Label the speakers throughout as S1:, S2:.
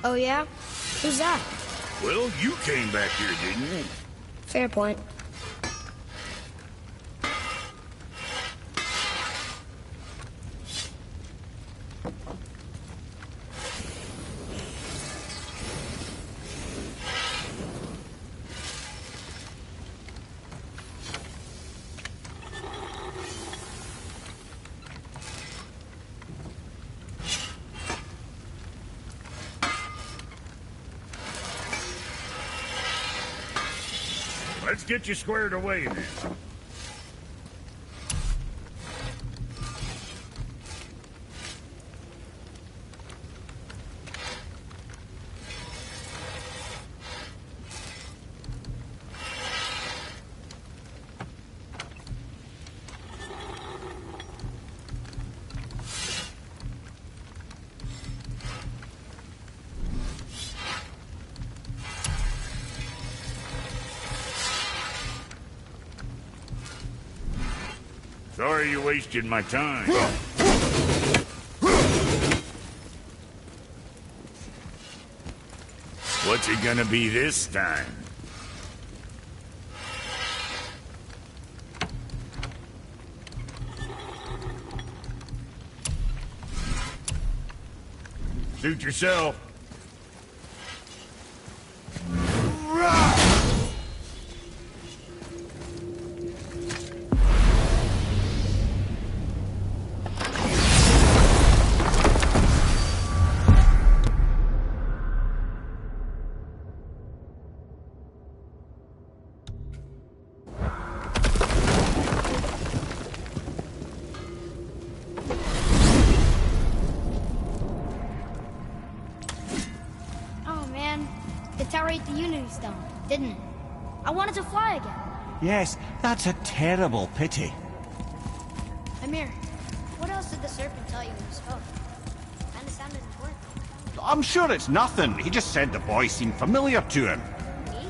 S1: Oh yeah? Who's that?
S2: Well, you came back here, didn't you?
S1: Fair point.
S2: Let's get you squared away then. Sorry you wasted my time. What's it gonna be this time? Suit yourself.
S1: The Unity Stone, didn't it? I wanted to fly again.
S3: Yes, that's a terrible pity.
S1: Amir, what else did the Serpent tell you when you spoke? Kinda sounded important.
S3: I'm sure it's nothing. He just said the boy seemed familiar to him.
S1: Me?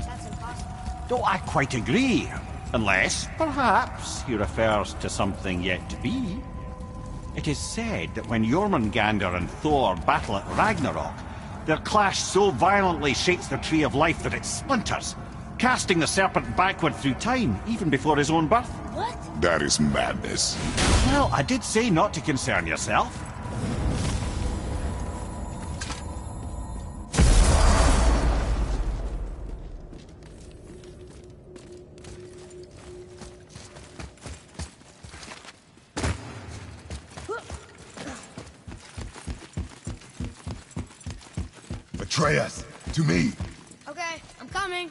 S1: That's impossible.
S3: Oh, I quite agree. Unless, perhaps, he refers to something yet to be. It is said that when Jormungandr and Thor battle at Ragnarok, their clash so violently shakes the Tree of Life that it splinters, casting the serpent backward through time, even before his own birth.
S1: What?
S4: That is madness.
S3: Well, I did say not to concern yourself.
S4: Atreus, to me.
S1: Okay, I'm coming.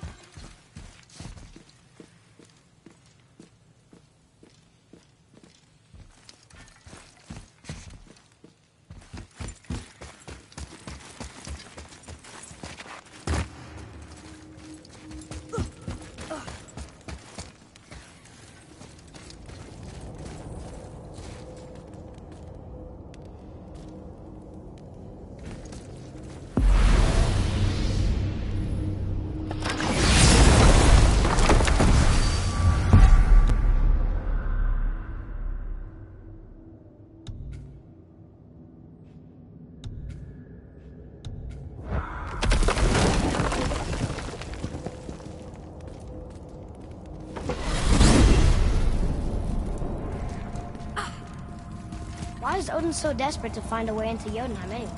S1: Why is Odin so desperate to find a way into Jotunheim anyway?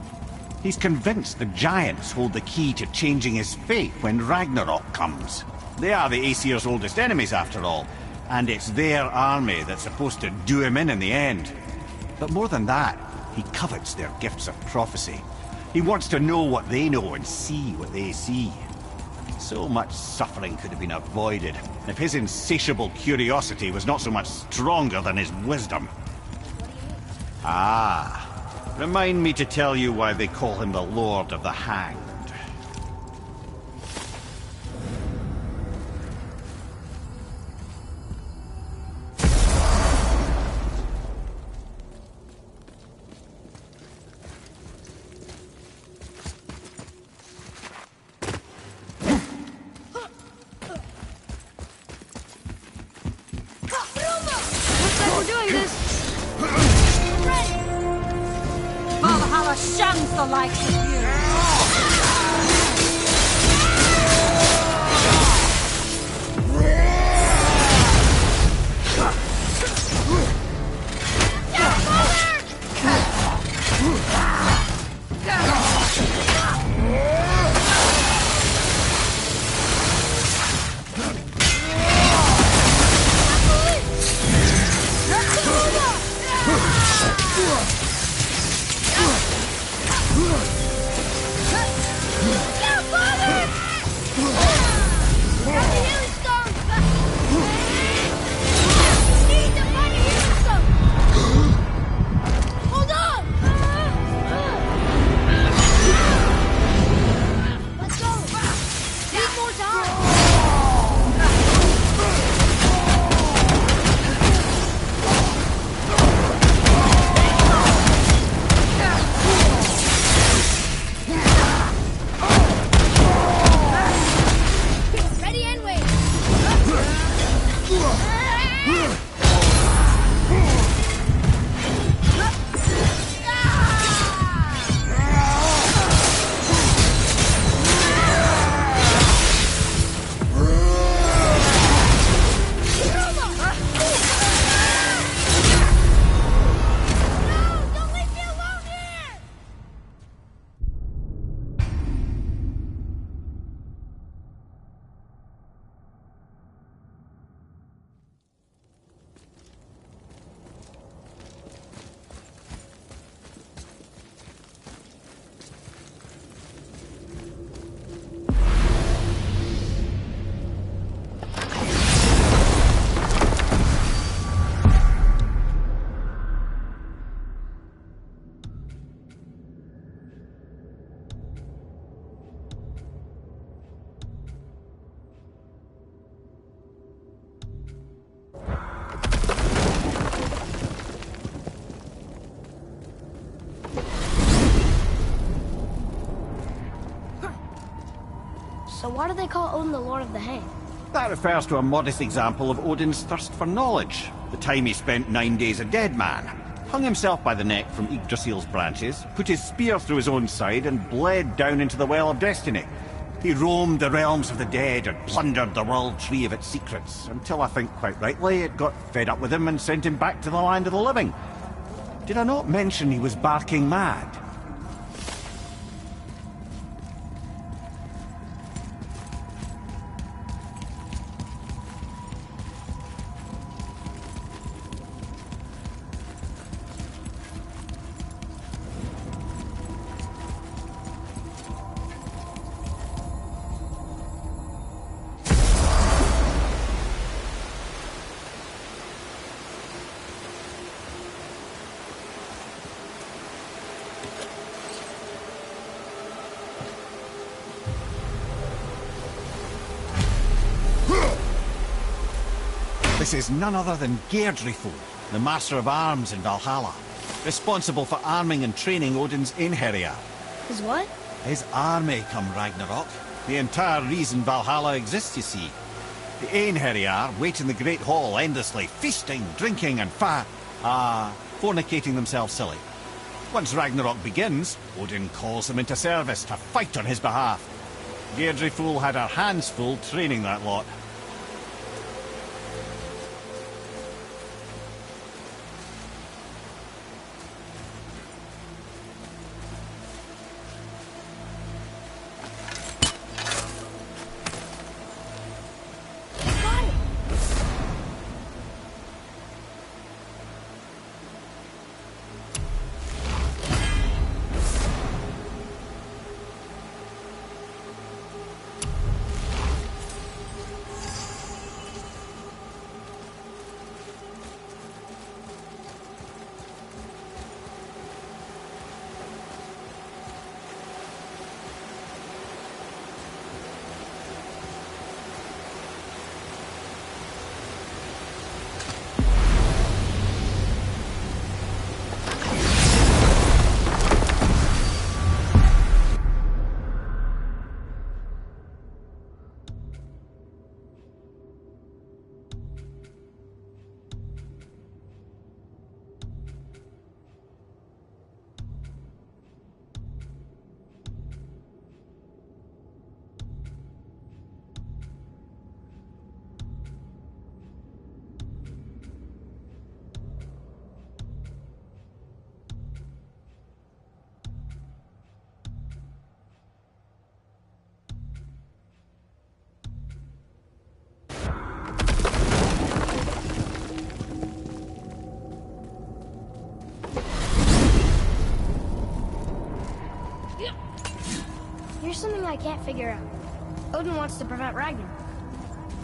S3: He's convinced the giants hold the key to changing his fate when Ragnarok comes. They are the Aesir's oldest enemies, after all, and it's their army that's supposed to do him in the end. But more than that, he covets their gifts of prophecy. He wants to know what they know and see what they see. So much suffering could have been avoided if his insatiable curiosity was not so much stronger than his wisdom. Ah, remind me to tell you why they call him the Lord of the Hanged.
S1: Looks like we're doing this. Valhalla, shut
S5: comes the likes of you.
S1: So why do they call Odin the Lord of the Hang?
S3: That refers to a modest example of Odin's thirst for knowledge. The time he spent 9 days a dead man. Hung himself by the neck from Yggdrasil's branches, put his spear through his own side, and bled down into the Well of Destiny. He roamed the realms of the dead and plundered the World Tree of its secrets, until I think quite rightly it got fed up with him and sent him back to the land of the living. Did I not mention he was barking mad? This is none other than Geirdrithul, the Master of Arms in Valhalla, responsible for arming and training Odin's Einherjar.
S1: His what?
S3: His army come Ragnarok. The entire reason Valhalla exists, you see. The Einherjar wait in the Great Hall endlessly, feasting, drinking and fornicating themselves silly. Once Ragnarok begins, Odin calls them into service to fight on his behalf. Geirdrithul had her hands full training that lot.
S1: Here's something I can't figure out. Odin wants to prevent Ragnarok,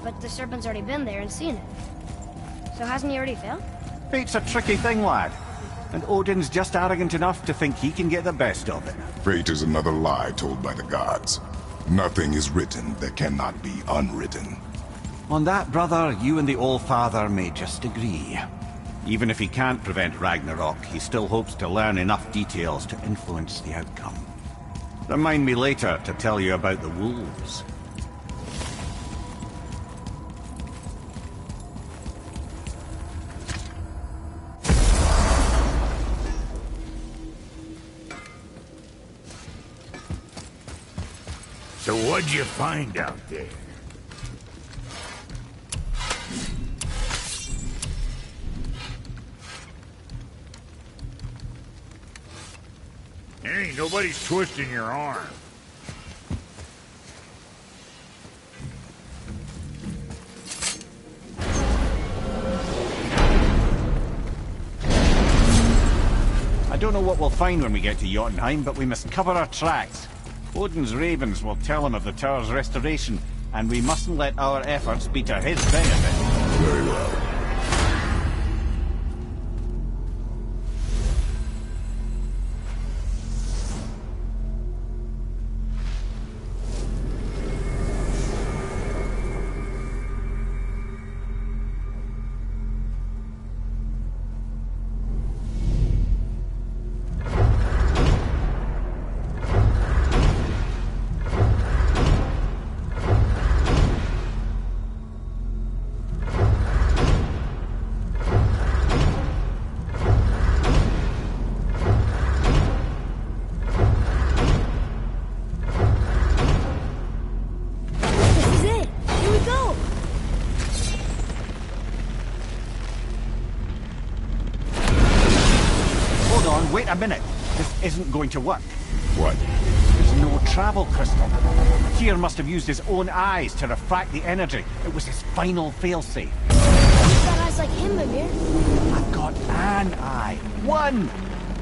S1: but the serpent's already been there and seen it. So hasn't he already failed?
S3: Fate's a tricky thing, lad. And Odin's just arrogant enough to think he can get the best of it.
S4: Fate is another lie told by the gods. Nothing is written that cannot be unwritten.
S3: On that, brother, you and the All-Father may just agree. Even if he can't prevent Ragnarok, he still hopes to learn enough details to influence the outcome. Remind me later to tell you about the wolves.
S2: So what'd you find out there? Hey, nobody's twisting your arm.
S3: I don't know what we'll find when we get to Jotunheim, but we must cover our tracks. Odin's ravens will tell him of the tower's restoration, and we mustn't let our efforts be to his benefit.
S4: Very well.
S3: Wait a minute. This isn't going to work.
S4: What?
S3: There's no travel crystal. Tyr must have used his own eyes to refract the energy. It was his final failsafe.
S1: You've got eyes like him, Mimir.
S3: I've got an eye. One!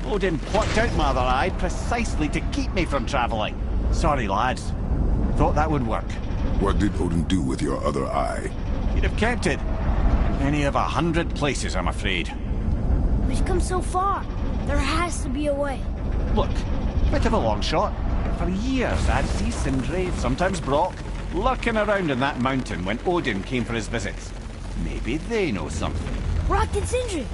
S3: Odin plucked out my other eye precisely to keep me from traveling. Sorry, lads. Thought that would work.
S4: What did Odin do with your other eye?
S3: He'd have kept it. In any of 100 places, I'm afraid.
S1: We've come so far. There has to be a way.
S3: Look, bit of a long shot. For years, I'd see Sindri, sometimes Brock, lurking around in that mountain when Odin came for his visits. Maybe they know something.
S1: Brock and Sindri.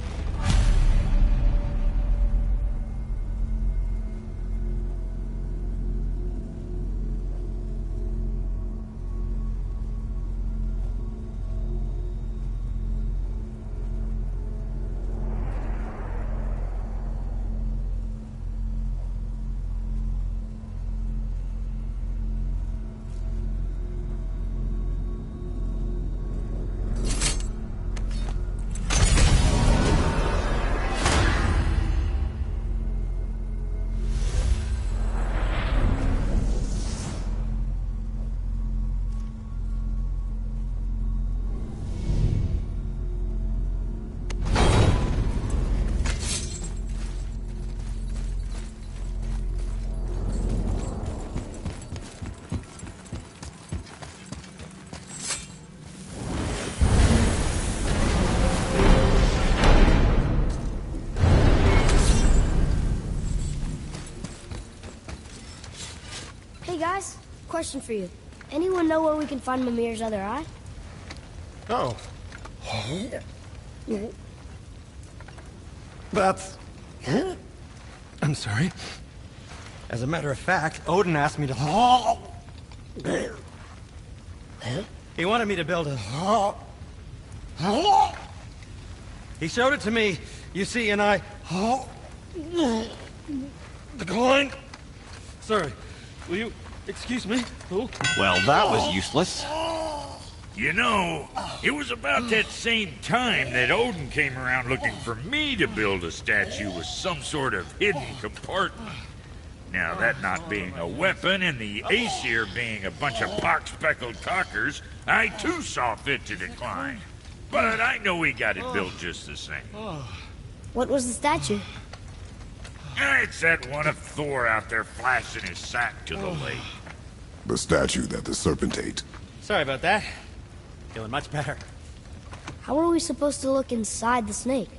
S1: Hey guys, question for you. Anyone know where we can find Mimir's other eye?
S6: Oh. That's... I'm sorry. As a matter of fact, Odin asked me to... He wanted me to build a... He showed it to me, you see, and I... Declined. Sorry. Will you excuse me? Oh.
S3: Well, that was useless.
S2: You know, it was about that same time that Odin came around looking for me to build a statue with some sort of hidden compartment. Now, that not being a weapon and the Aesir being a bunch of pock-speckled cockers, I too saw fit to decline. But I know he got it built just the same.
S1: What was the statue?
S2: It's that one of Thor out there flashing his sack to the lake.
S4: The statue that the serpent ate.
S6: Sorry about that. Feeling much better.
S1: How are we supposed to look inside the snake?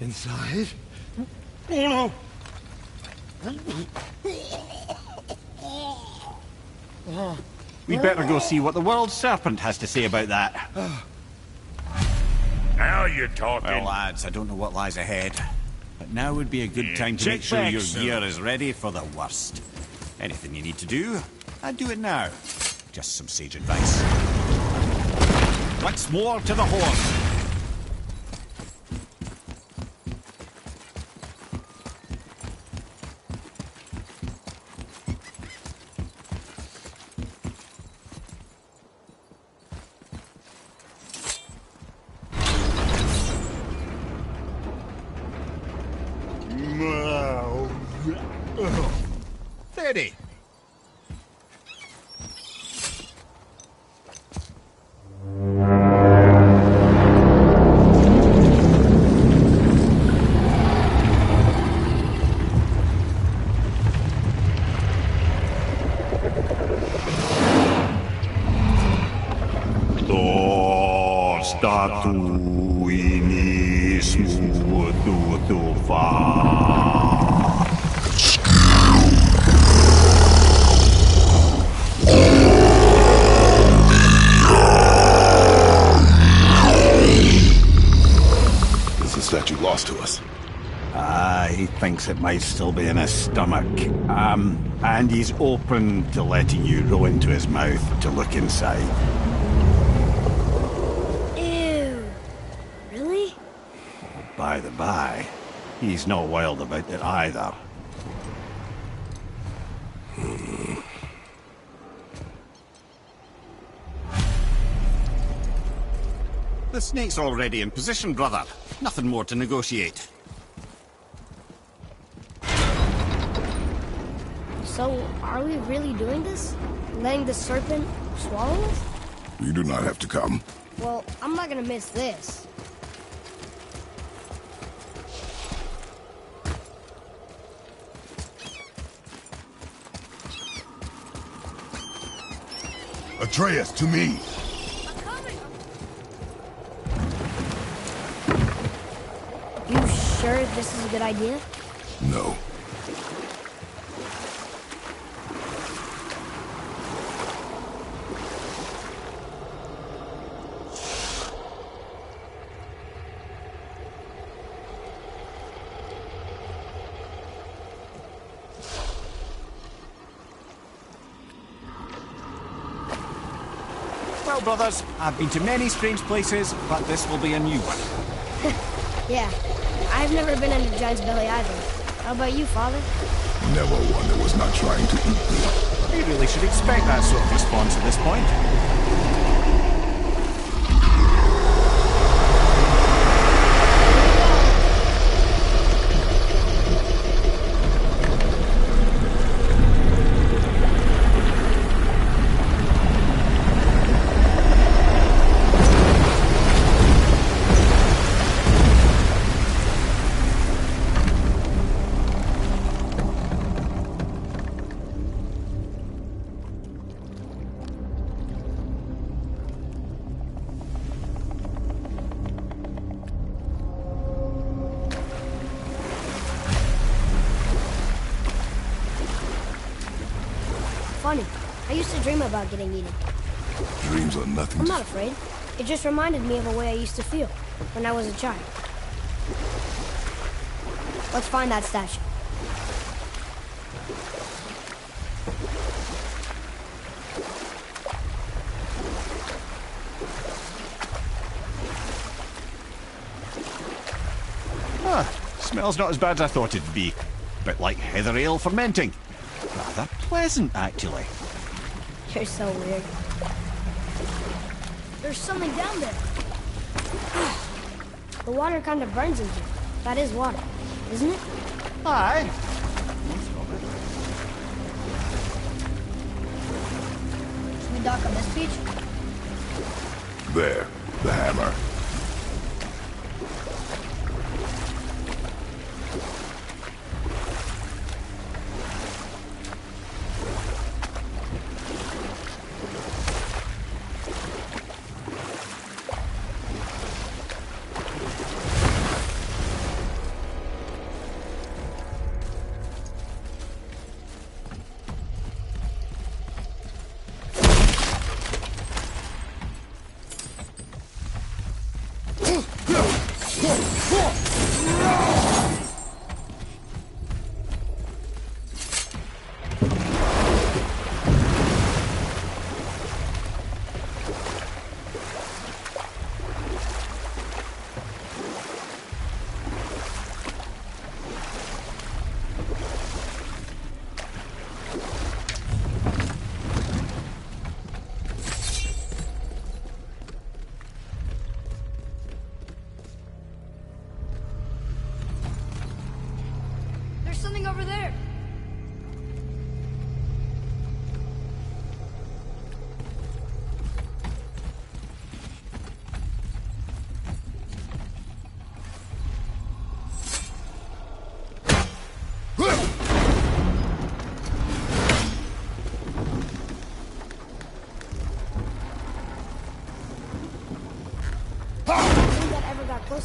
S6: Inside? Oh no!
S3: We'd better go see what the world serpent has to say about that.
S2: Now you're talking.
S3: Well, lads, I don't know what lies ahead. But now would be a good time to
S2: check
S3: make sure
S2: back
S3: your
S2: soon.
S3: gear is ready for the worst. Anything you need to do, I'd do it now. Just some sage advice. Once more to the horse. Steady.
S4: Is the statue lost to us?
S3: He thinks it might still be in his stomach. And he's open to letting you roll into his mouth to look inside.
S1: Ew. Really?
S3: By the by, he's not wild about it either. The snake's already in position, brother. Nothing more to negotiate.
S1: So, are we really doing this? Letting the serpent swallow us?
S4: You do not have to come.
S1: Well, I'm not gonna miss this.
S4: Atreus, to me!
S1: You sure this is a good idea?
S4: No.
S3: Well, brothers, I've been to many strange places, but this will be a new one.
S1: Yeah. I've never been into Giant's Belly either. How about you, Father?
S4: Never one that was not trying to eat me.
S3: You really should expect that sort of response at this point.
S1: Funny. I used to dream about getting eaten.
S4: Dreams are nothing
S1: I'm
S4: to...
S1: not afraid. It just reminded me of a way I used to feel when I was a child. Let's find that statue.
S3: Smells not as bad as I thought it'd be. Bit like heather ale fermenting. Rather pleasant, actually.
S1: You're so weird. There's something down there. The water kind of burns in here. That is water, isn't it?
S3: Aye.
S1: Should we dock on this beach?
S4: There, the hammer.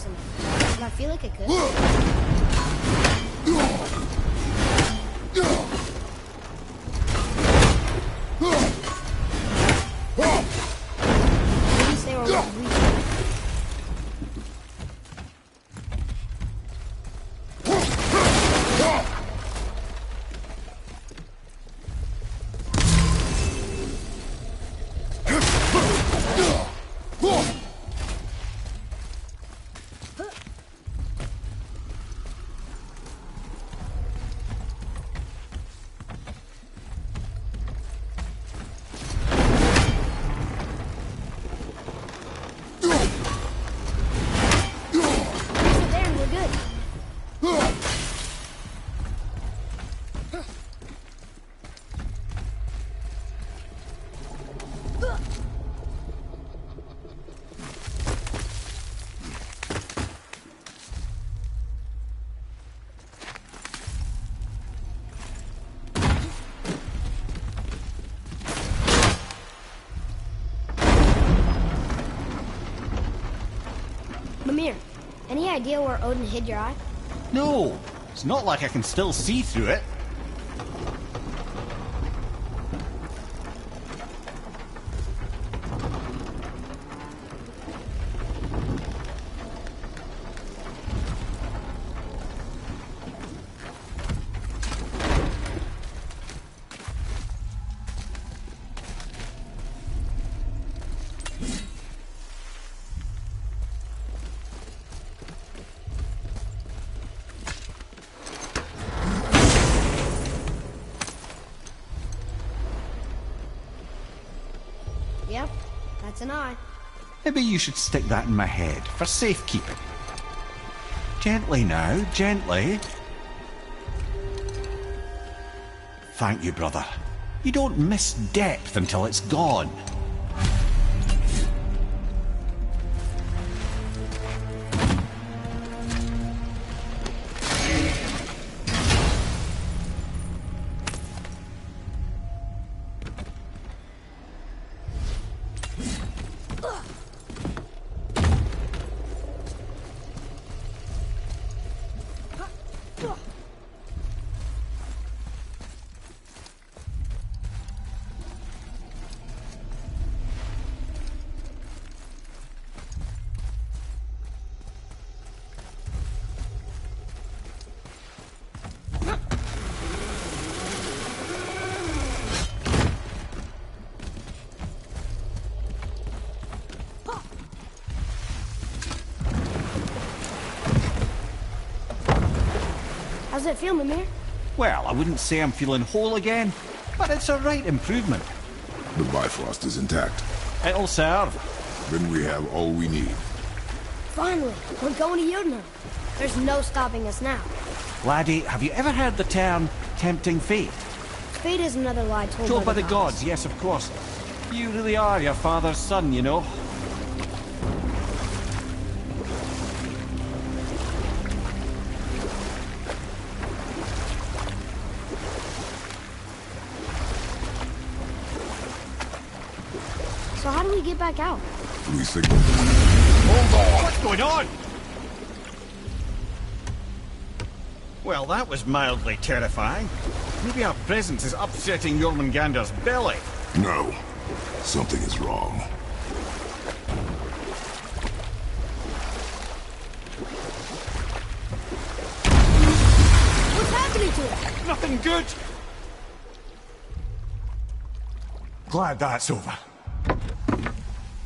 S1: to me. And I feel like it could. Maybe say we're worth reaching. Mimir, any idea where Odin hid your eye?
S3: No, it's not like I can still see through it.
S1: Yep, that's an eye.
S3: Maybe you should stick that in my head for safekeeping. Gently now, gently. Thank you, brother. You don't miss depth until it's gone.
S1: How's it feel, Mimir?
S3: Well, I wouldn't say I'm feeling whole again, but it's a right improvement.
S4: The Bifrost is intact.
S3: It'll serve.
S4: Then we have all we need.
S1: Finally, we're going to Jotunheim. There's no stopping us now.
S3: Laddie, have you ever heard the term tempting fate?
S1: Fate is another lie
S3: Told by the gods, yes, of course. You really are your father's son, you know.
S1: So how do we get back out?
S4: We signal.
S3: Hold on! What's going on? Well, that was mildly terrifying. Maybe our presence is upsetting Jormungandr's belly.
S4: No. Something is wrong.
S1: What's happening to it?
S3: Nothing good! Glad that's over.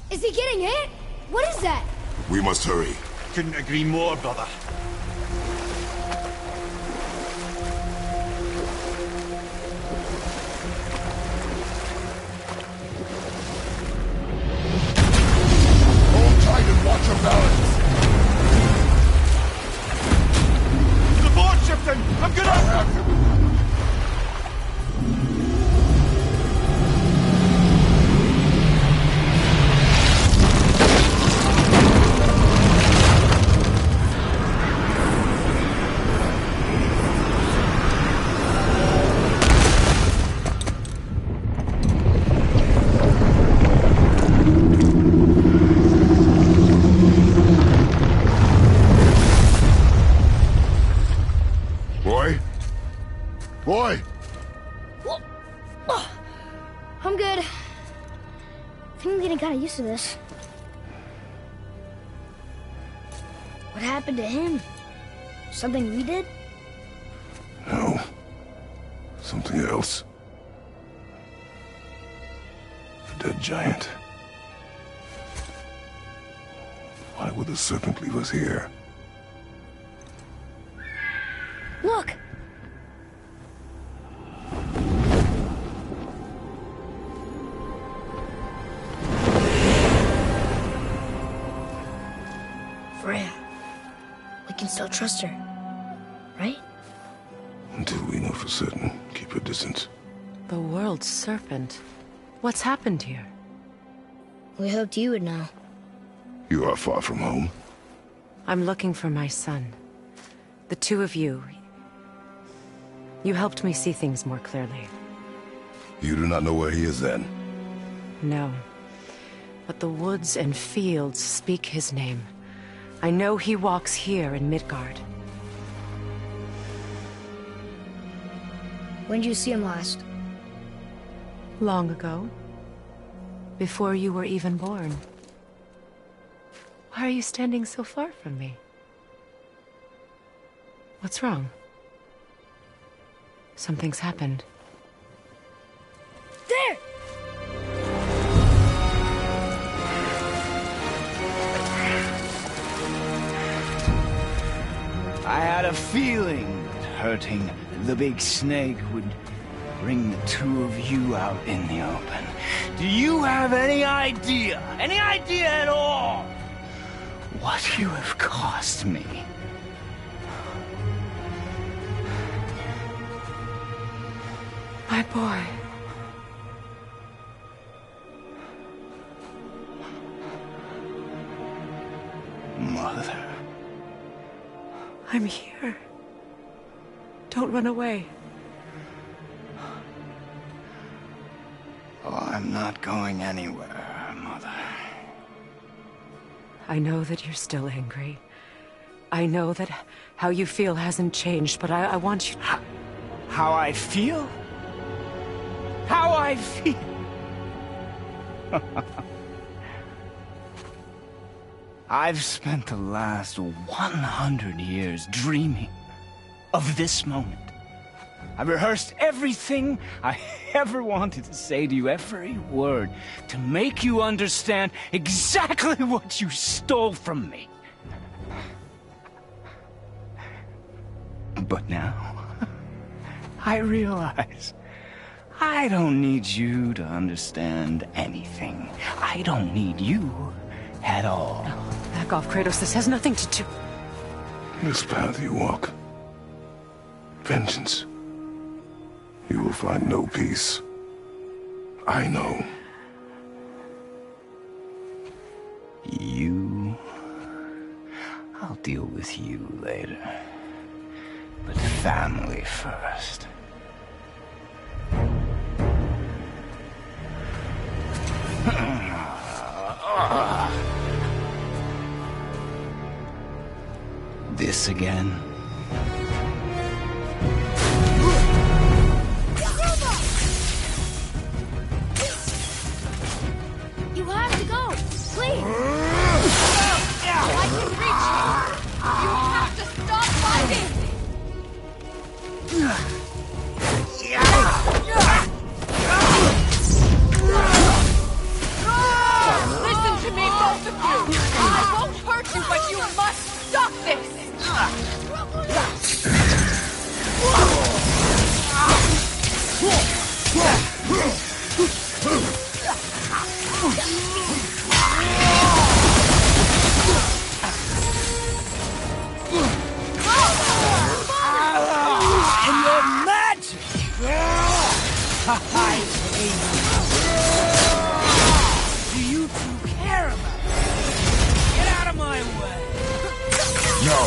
S1: Is he getting hit? What is that?
S4: We must hurry.
S3: Couldn't agree more, brother.
S4: Hold tight and watch your balance.
S3: The board shifting! I'm gonna...
S4: I have him.
S1: I'm good. I think I'm getting kind of used to this. What happened to him? Something we did?
S4: No. Something else. A dead giant. Why would the serpent leave us here?
S1: Look! Freya. We can still trust her, right?
S4: Until we know for certain, keep her distance.
S5: The world's serpent. What's happened here?
S1: We hoped you would know.
S4: You are far from home.
S5: I'm looking for my son. The two of you. You helped me see things more clearly.
S4: You do not know where he is then?
S5: No. But the woods and fields speak his name. I know he walks here in Midgard.
S1: When did you see him last?
S5: Long ago. Before you were even born. Why are you standing so far from me? What's wrong? Something's happened.
S1: There!
S7: I had a feeling that hurting the big snake would bring the two of you out in the open. Do you have any idea at all, what you have cost me?
S5: My boy.
S7: Mother.
S5: I'm here. Don't run away.
S7: Oh, I'm not going anywhere, Mother.
S5: I know that you're still angry. I know that how you feel hasn't changed, but I want you to...
S7: How I feel? How I feel? I've spent the last 100 years dreaming of this moment. I rehearsed everything I ever wanted to say to you, every word, to make you understand exactly what you stole from me. But now, I realize I don't need you to understand anything. I don't need you at all.
S5: No, back off, Kratos. This has nothing to do...
S4: This path you walk. Vengeance. You will find no peace. I know.
S7: You... I'll deal with you later. But family first. This again?
S1: You have to go! Please!
S8: I can reach you! You have to stop fighting! Listen to me, both of you! I won't hurt you, but you must stop this!
S7: And your magic! Do you two care about it? Get out of my way!
S4: No!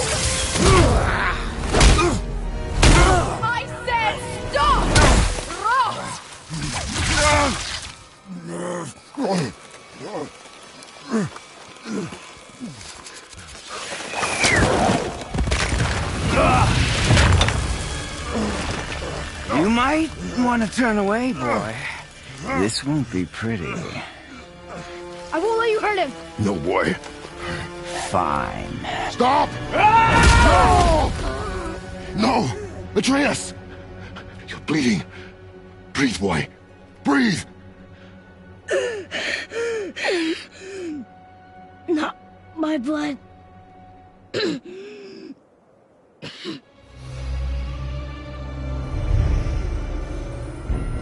S8: I said stop!
S7: You might want to turn away, boy. This won't be pretty.
S1: I won't let you hurt him.
S4: No, boy.
S7: Fine.
S4: Stop! No! No! Atreus! You're bleeding. Breathe, boy. Breathe!
S1: Not my blood.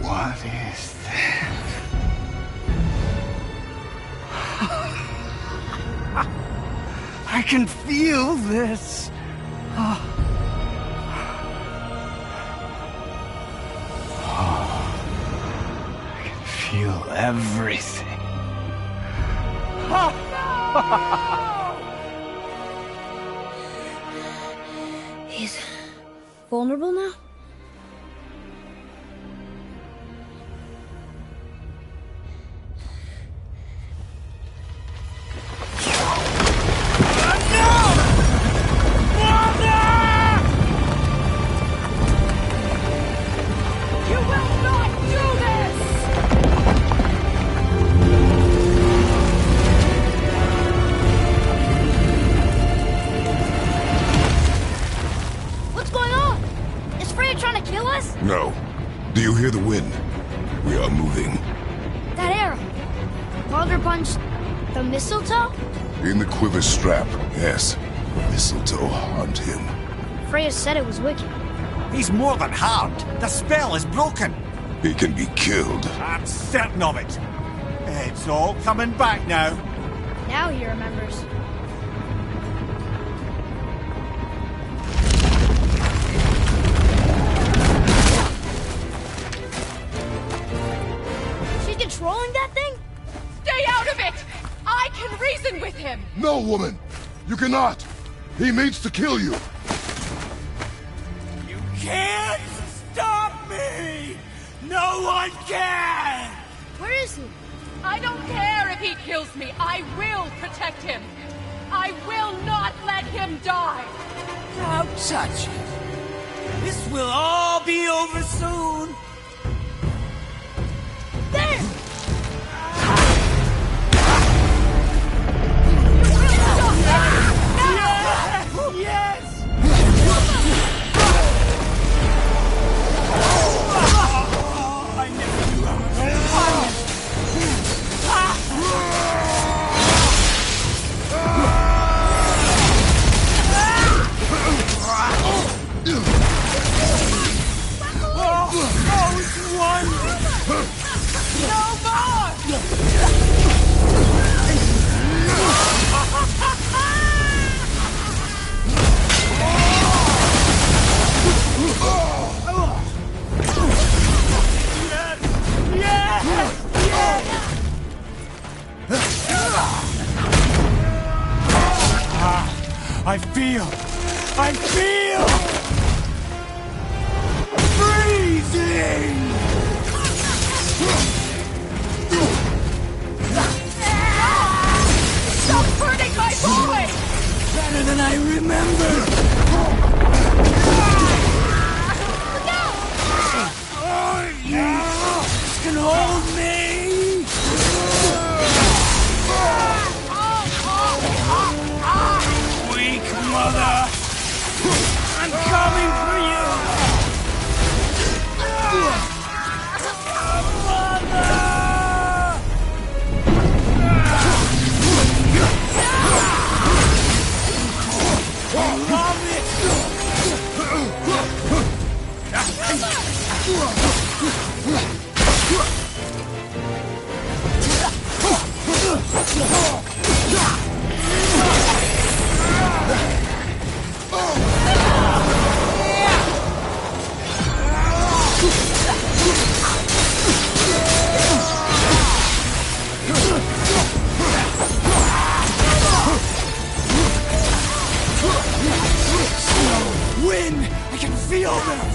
S7: What is that? I can feel this. I can feel everything.
S1: He's vulnerable now?
S8: You will not do this!
S1: What's going on? Is Freya trying to kill us?
S4: No. Do you hear the wind? We are moving.
S1: That arrow. Baldur punched the mistletoe?
S4: In the quiver strap, yes. Mistletoe harmed him.
S1: Freya said it was wicked.
S3: He's more than harmed. The spell is broken.
S4: He can be killed.
S3: I'm certain of it. It's all coming back now.
S1: Now he remembers. She's controlling that thing?
S8: Stay out of it! I can reason with him!
S4: No, woman! You cannot! He means to kill you!
S3: You can't stop me! No one can!
S1: Where is he?
S8: I don't care if he kills me. I will protect him. I will not let him die.
S9: Don't touch it. This will all be over soon.
S1: There!
S9: Yes! I never knew how I feel freezing!
S8: Stop hurting my boy!
S9: Better than I remember! This can hold me! Weak mother! I'm coming for you! Mother! Love it! Wind! I can feel them!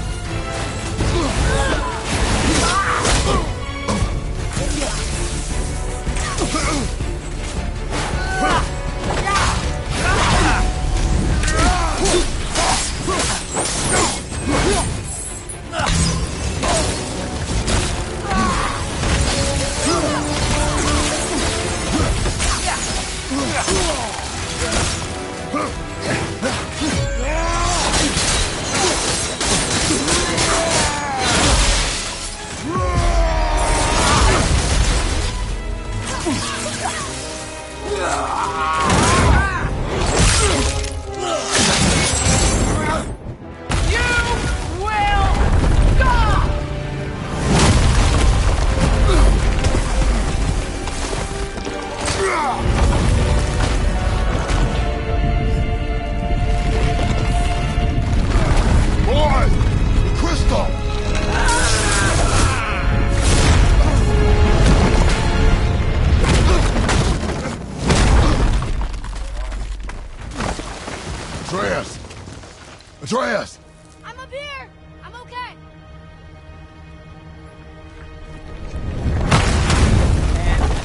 S4: Atreus!
S1: I'm up here! I'm okay!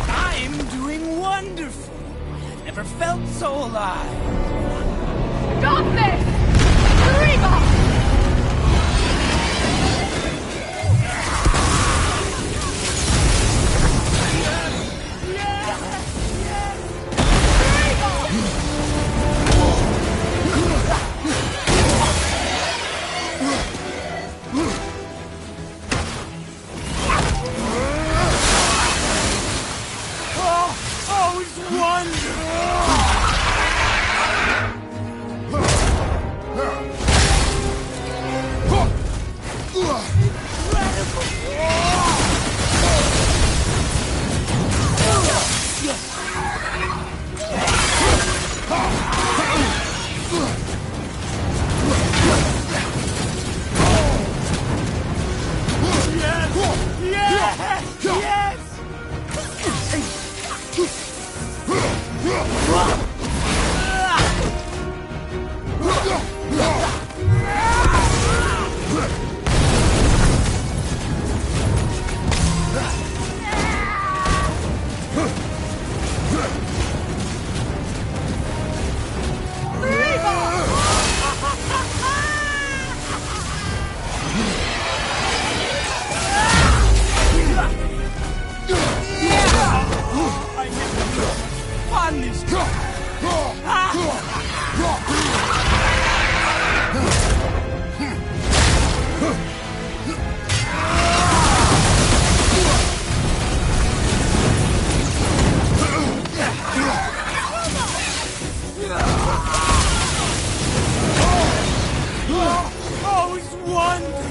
S9: I'm doing wonderful. I've never felt so alive.
S8: Stop this! Reba!
S9: Oh, it's wonderful! On this. Oh, it's wonderful.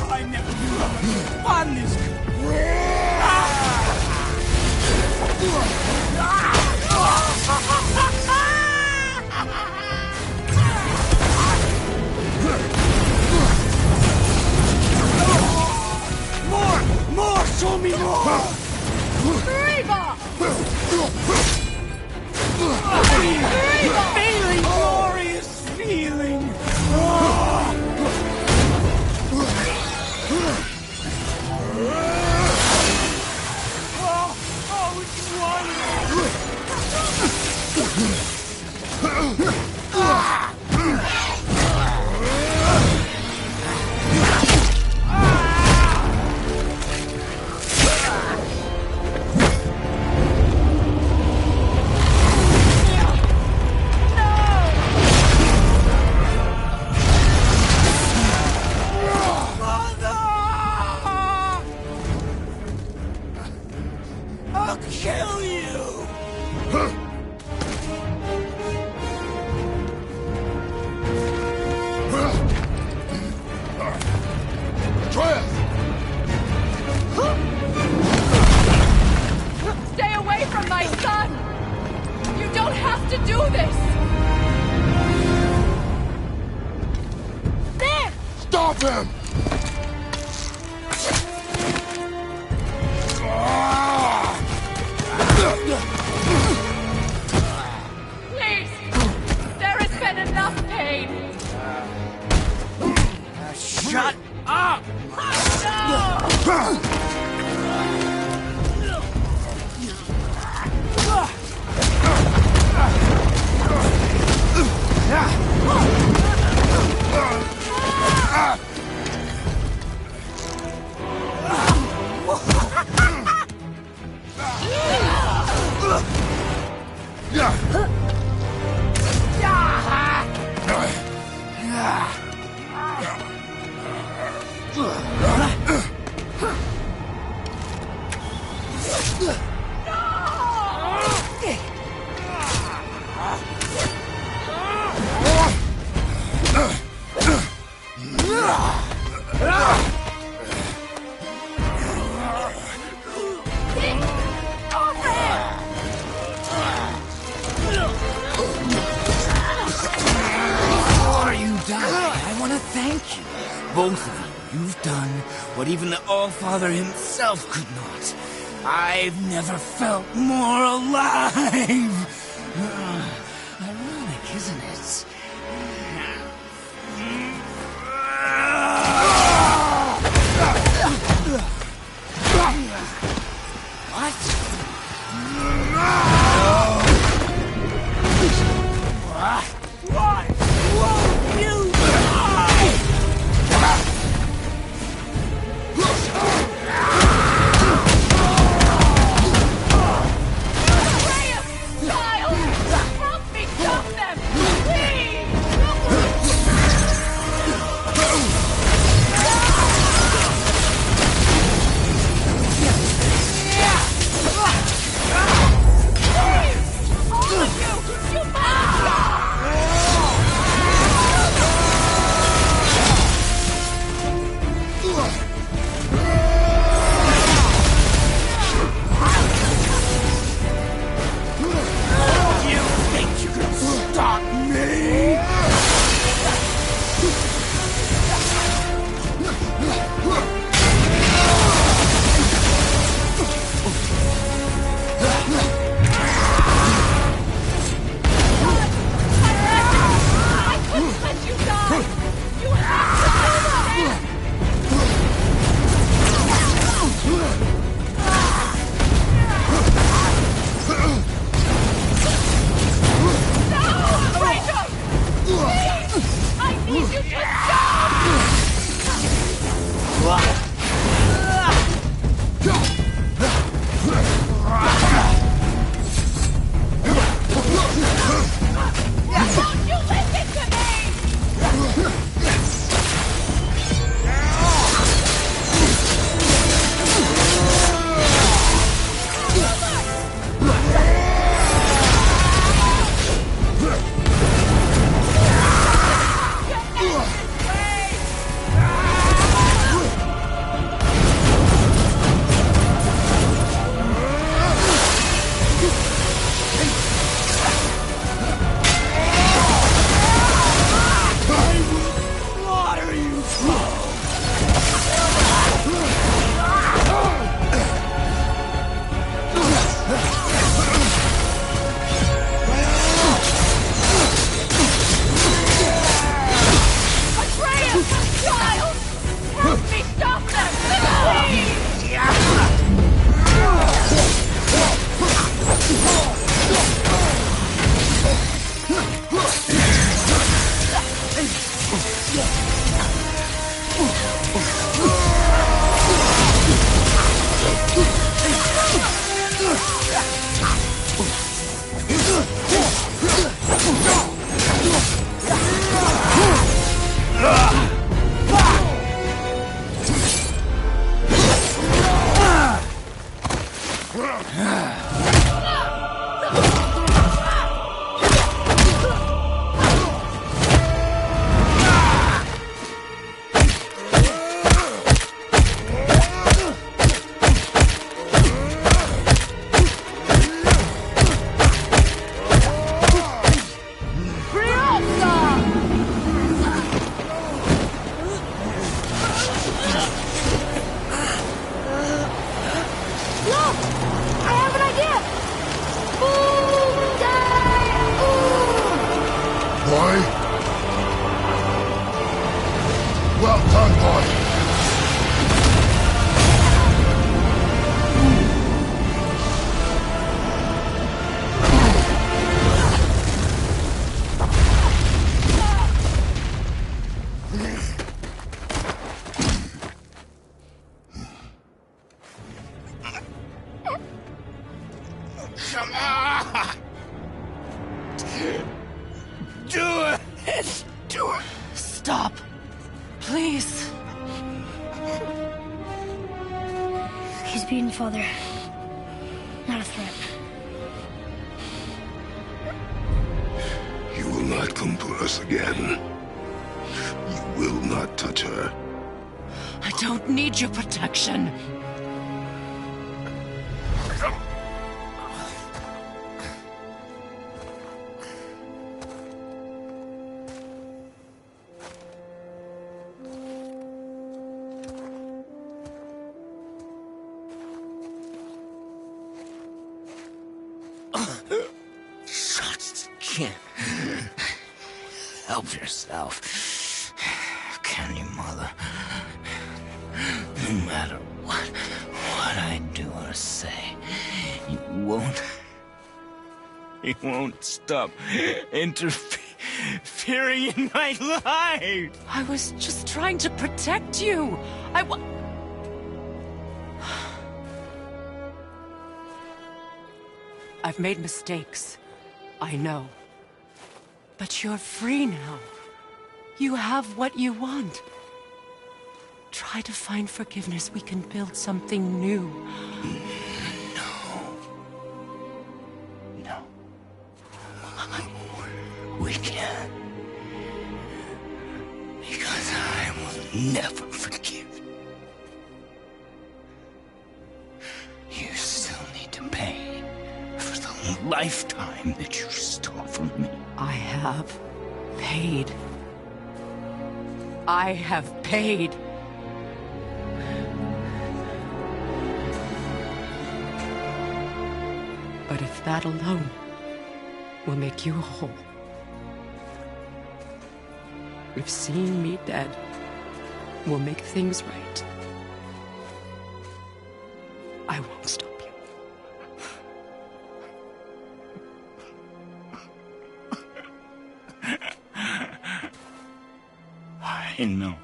S9: I never knew on this. More! Show me more!
S8: Reba!
S9: Feeling glorious feeling! Oh, it's I'll kill you!
S4: Atreus!
S8: Stay away from my son! You don't have to do this!
S1: There!
S4: Stop him!
S8: Please! There has been enough pain!
S9: Shut up!
S8: No!
S9: Before you die, I want to thank you. Both of you. You've done what even the All-Father himself could not. I've never felt more alive. Ironic, isn't it? What? Why won't you die?
S8: Miles!
S5: please.
S1: He's beaten, Father. Not a threat.
S4: You will not come for us again. You will not touch her.
S5: I don't need your protection.
S9: Shots again. Help yourself. Can you, Mother? No matter what I do or say, you won't stop interfering in my life.
S5: I was just trying to protect you. I've made mistakes. I know. But you're free now. You have what you want. Try to find forgiveness. We can build something new.
S9: No. We can't. Because I will never forgive. You still need to pay for the lifetime that you stole from me.
S5: I have paid. I have paid. But if that alone will make you whole, if seeing me dead will make things right, I won't stop you.
S9: I know.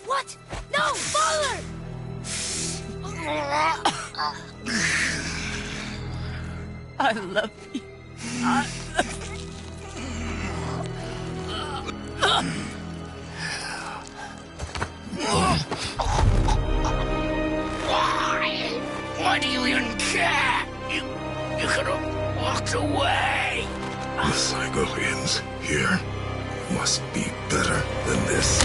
S1: What? No, Father!
S5: I love you.
S9: Why do you even care? You could have walked away.
S4: The Sigurians here must be better than this.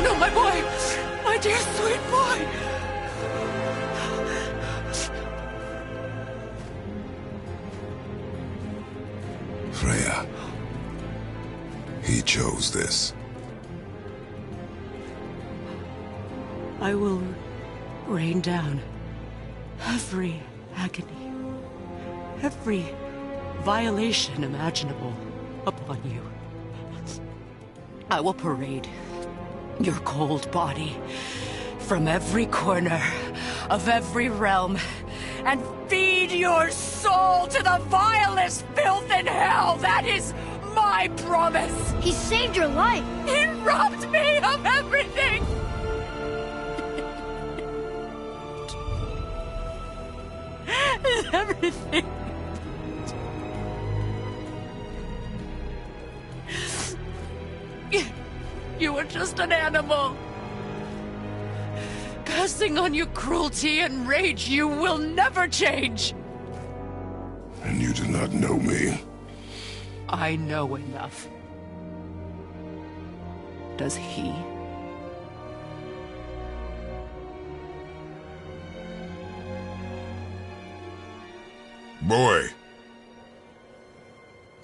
S5: No, my boy! My dear sweet boy!
S4: Freya. He chose this.
S5: I will rain down every agony, every violation imaginable upon you. I will parade your cold body from every corner of every realm and feed your soul to the vilest filth in hell. That is my promise.
S1: He saved your life.
S5: He robbed me of everything. Everything. You were just an animal. Passing on your cruelty and rage, you will never change.
S4: And you do not know me.
S5: I know enough. Does he?
S4: Boy.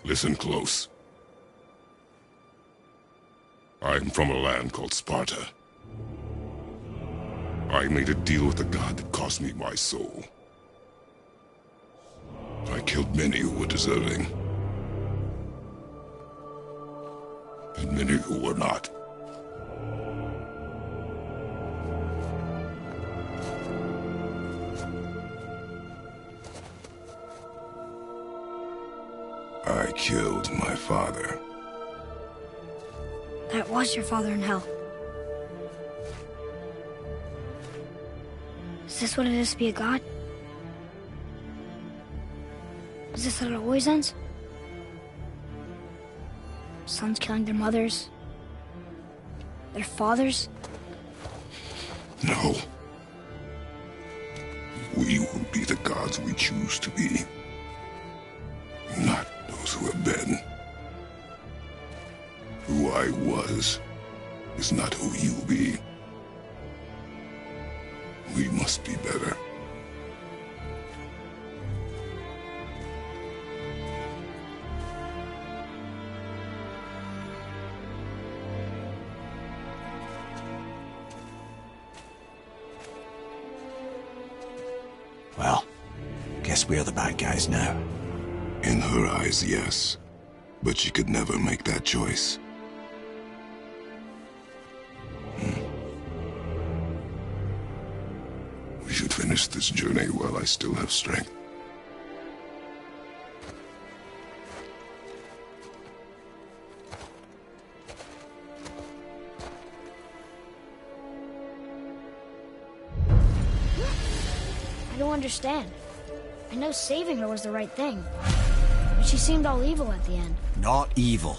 S4: Listen close. I'm from a land called Sparta. I made a deal with the god that cost me my soul. I killed many who were deserving. And many who were not. killed my father.
S1: That was your father in hell. Is this what it is to be a god? Is this how it always ends? Sons killing their mothers? Their fathers?
S4: No. We will be the gods we choose to be. Not those who have been. Who I was is not who you'll be. We must be better.
S3: Well, guess we're the bad guys now.
S4: In her eyes, yes. But she could never make that choice. We should finish this journey while I still have strength.
S1: I don't understand. I know saving her was the right thing. But she seemed all evil at the end.
S3: Not evil.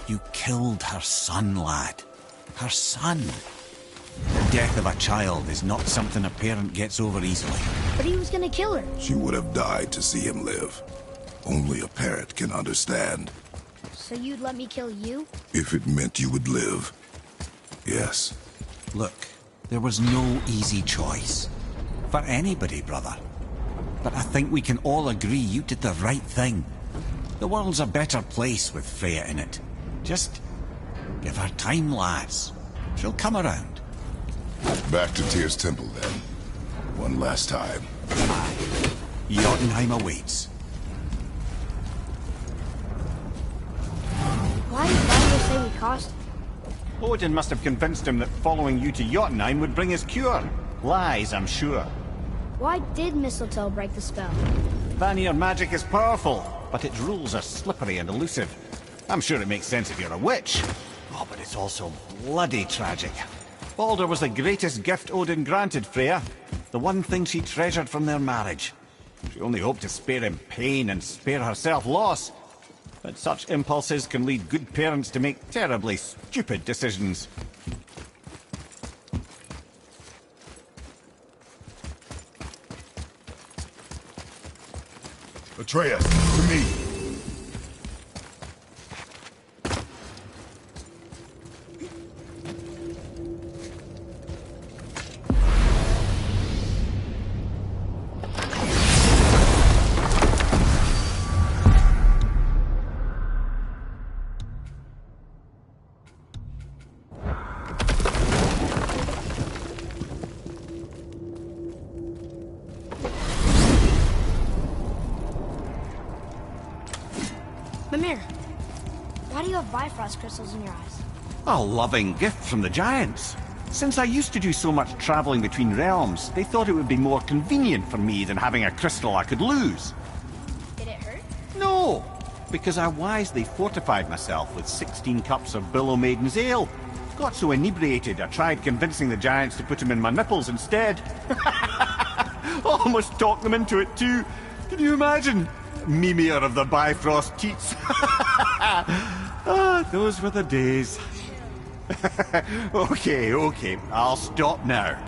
S3: You killed her son, lad. Her son. The death of a child is not something a parent gets over easily.
S1: But he was gonna kill her.
S4: She would have died to see him live. Only a parent can understand.
S1: So you'd let me kill you?
S4: If it meant you would live. Yes.
S3: Look, there was no easy choice. For anybody, brother. But I think we can all agree you did the right thing. The world's a better place with Freya in it. Just give her time, lads. She'll come around.
S4: Back to Tyr's temple, then. One last time.
S3: Jotunheim awaits.
S1: Why did Baldur say we cost him?
S3: Odin must have convinced him that following you to Jotunheim would bring his cure. Lies, I'm sure.
S1: Why did Mistletoe break the spell?
S3: Vanir magic is powerful, but its rules are slippery and elusive. I'm sure it makes sense if you're a witch. Oh, but it's also bloody tragic. Baldur was the greatest gift Odin granted Freya. The one thing she treasured from their marriage. She only hoped to spare him pain and spare herself loss. But such impulses can lead good parents to make terribly stupid decisions.
S4: Atreus, to me!
S1: Mimir, why do you have Bifrost crystals in your eyes?
S3: A loving gift from the giants. Since I used to do so much traveling between realms, they thought it would be more convenient for me than having a crystal I could lose.
S1: Did it hurt?
S3: No, because I wisely fortified myself with 16 cups of Billow Maiden's ale. Got so inebriated, I tried convincing the giants to put them in my nipples instead. Almost talked them into it too. Can you imagine? Mimir of the Bifrost teats. Ah, those were the days. Okay, I'll stop now.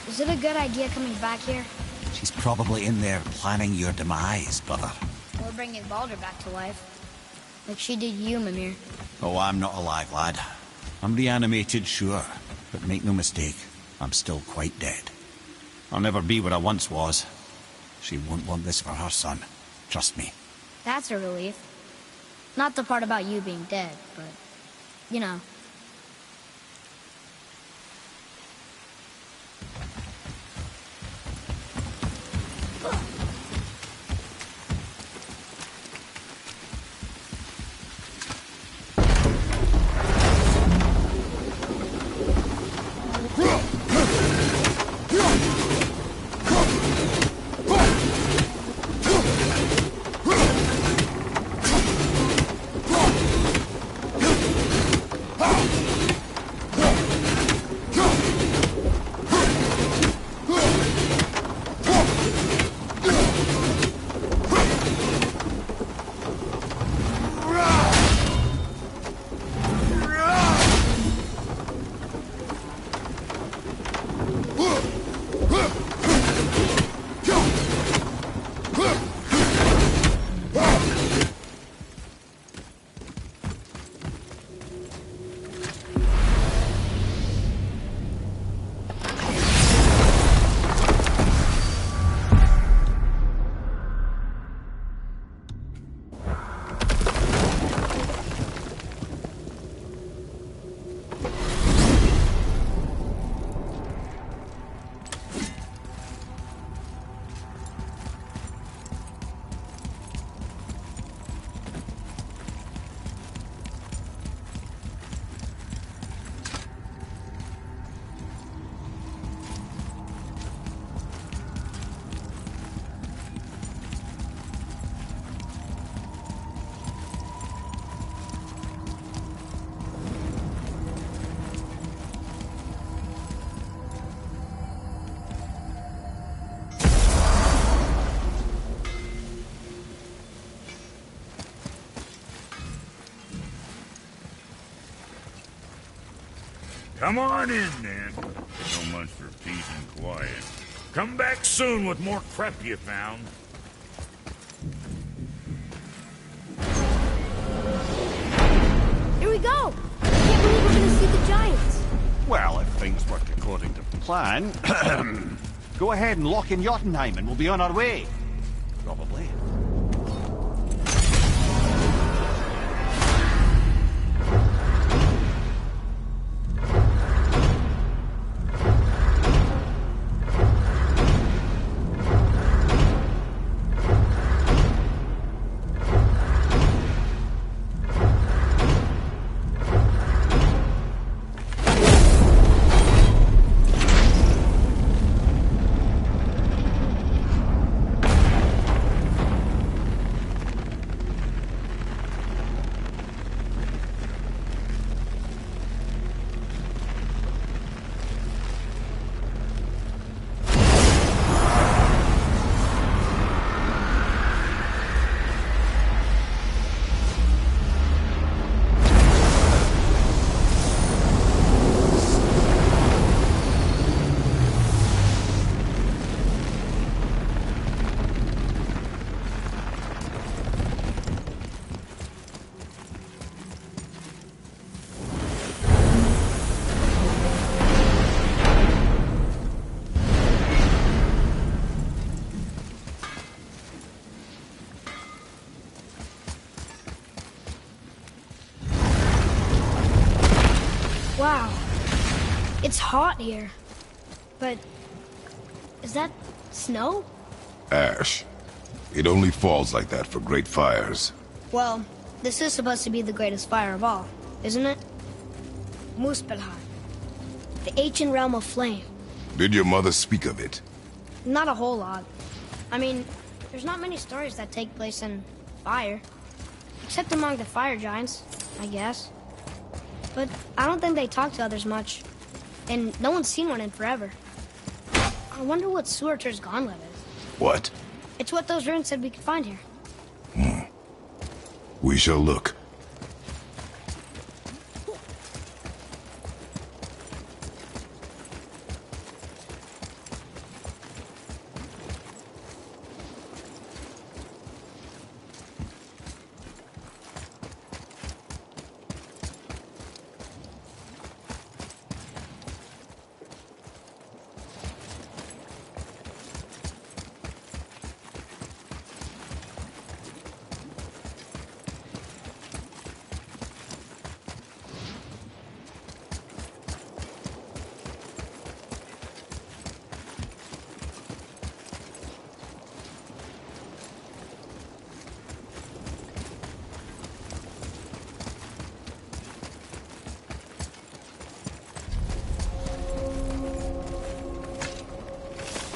S1: Is it a good idea coming back here?
S3: She's probably in there planning your demise, brother.
S1: Or bringing Baldur back to life? Like she did you, Mimir.
S3: Oh, I'm not alive, lad. I'm reanimated, sure. But make no mistake, I'm still quite dead. I'll never be what I once was. She won't want this for her son. Trust me.
S1: That's a relief. Not the part about you being dead, but... you know.
S2: Come on in, then. So much for peace and quiet. Come back soon with more crap you found.
S1: Here we go! I can't believe we're gonna see the giants.
S3: Well, if things work according to plan... go ahead and lock in Jotunheim and we'll be on our way. Probably.
S1: Wow. It's hot here. But... is that snow?
S4: Ash. It only falls like that for great fires.
S1: Well, this is supposed to be the greatest fire of all, isn't it? Muspelheim. The ancient realm of flame.
S4: Did your mother speak of it?
S1: Not a whole lot. I mean, there's not many stories that take place in fire. Except among the fire giants, I guess. But I don't think they talk to others much. And no one's seen one in forever. I wonder what Surtur's gauntlet is.
S4: What?
S1: It's what those runes said we could find here.
S4: We shall look.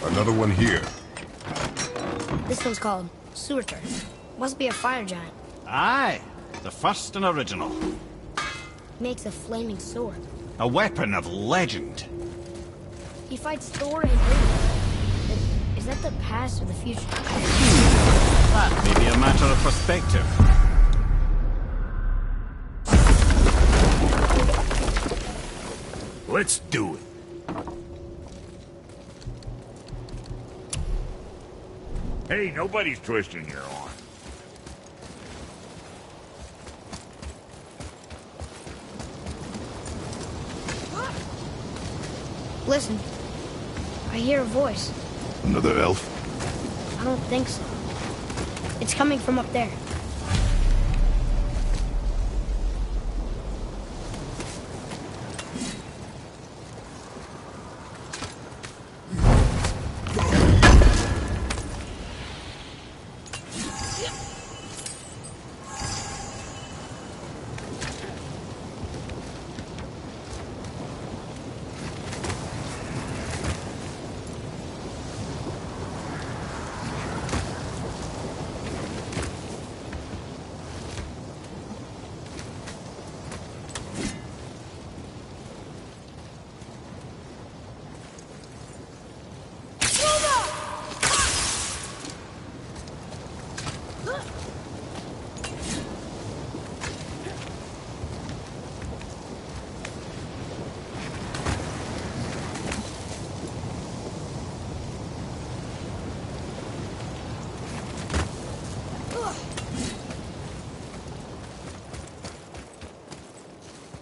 S4: Another one here.
S1: This one's called Surtur. Must be a fire giant.
S3: Aye, the first and original.
S1: He makes a flaming sword.
S3: A weapon of legend.
S1: He fights Thor and Odin. Is that the past or the future?
S3: That may be a matter of perspective.
S9: Let's do it.
S2: Hey, nobody's twisting your arm.
S1: Listen, I hear a voice.
S4: Another elf?
S1: I don't think so. It's coming from up there.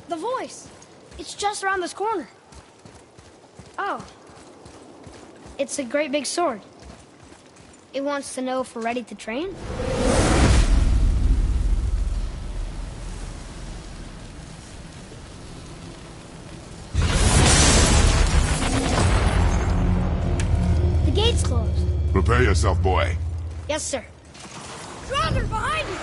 S1: The voice! It's just around this corner. Oh. It's a great big sword. It wants to know if we're ready to train? The gate's closed.
S4: Prepare yourself, boy.
S1: Yes, sir. Draugr, behind you!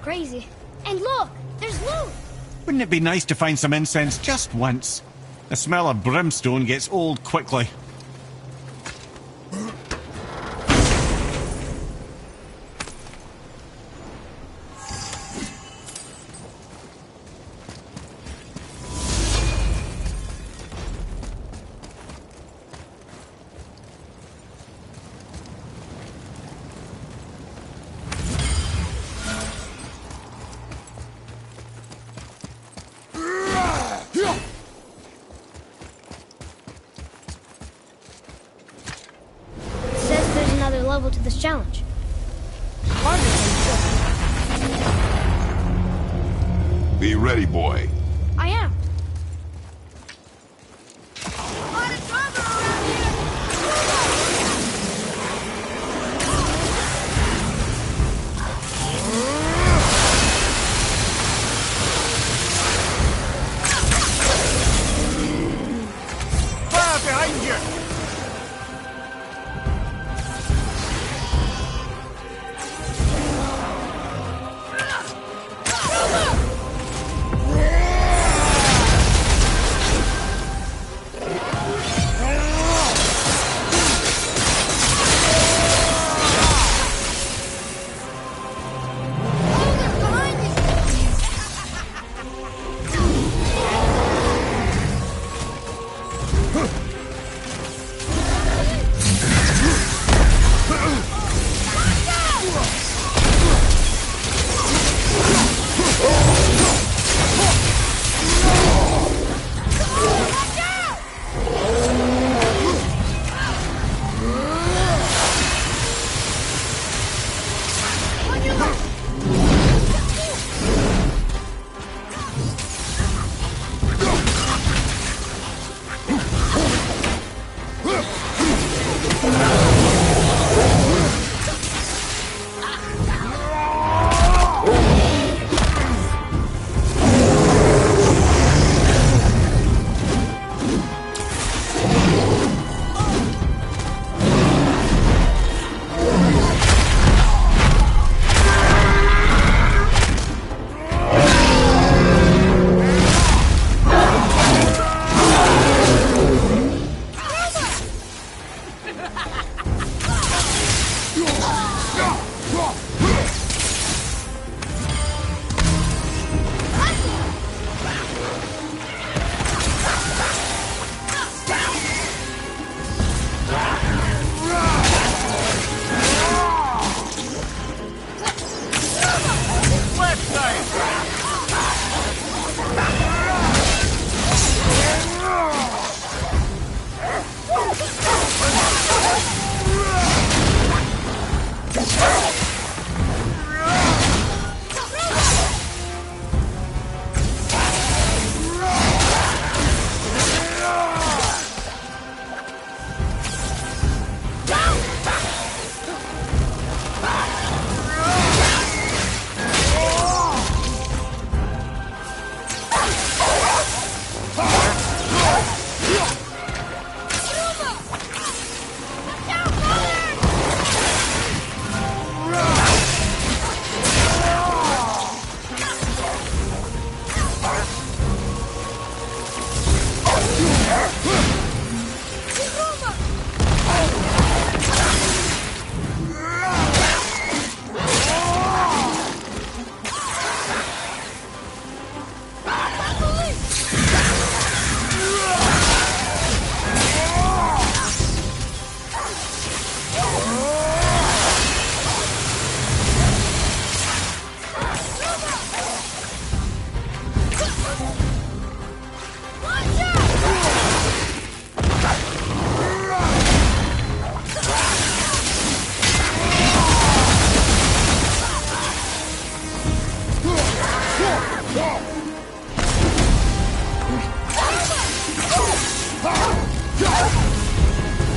S1: Crazy. And look, there's loot!
S3: Wouldn't it be nice to find some incense just once? The smell of brimstone gets old quickly.
S1: Level to this challenge. Harder than
S4: Be ready, boy.
S1: I am.
S3: Fire behind you!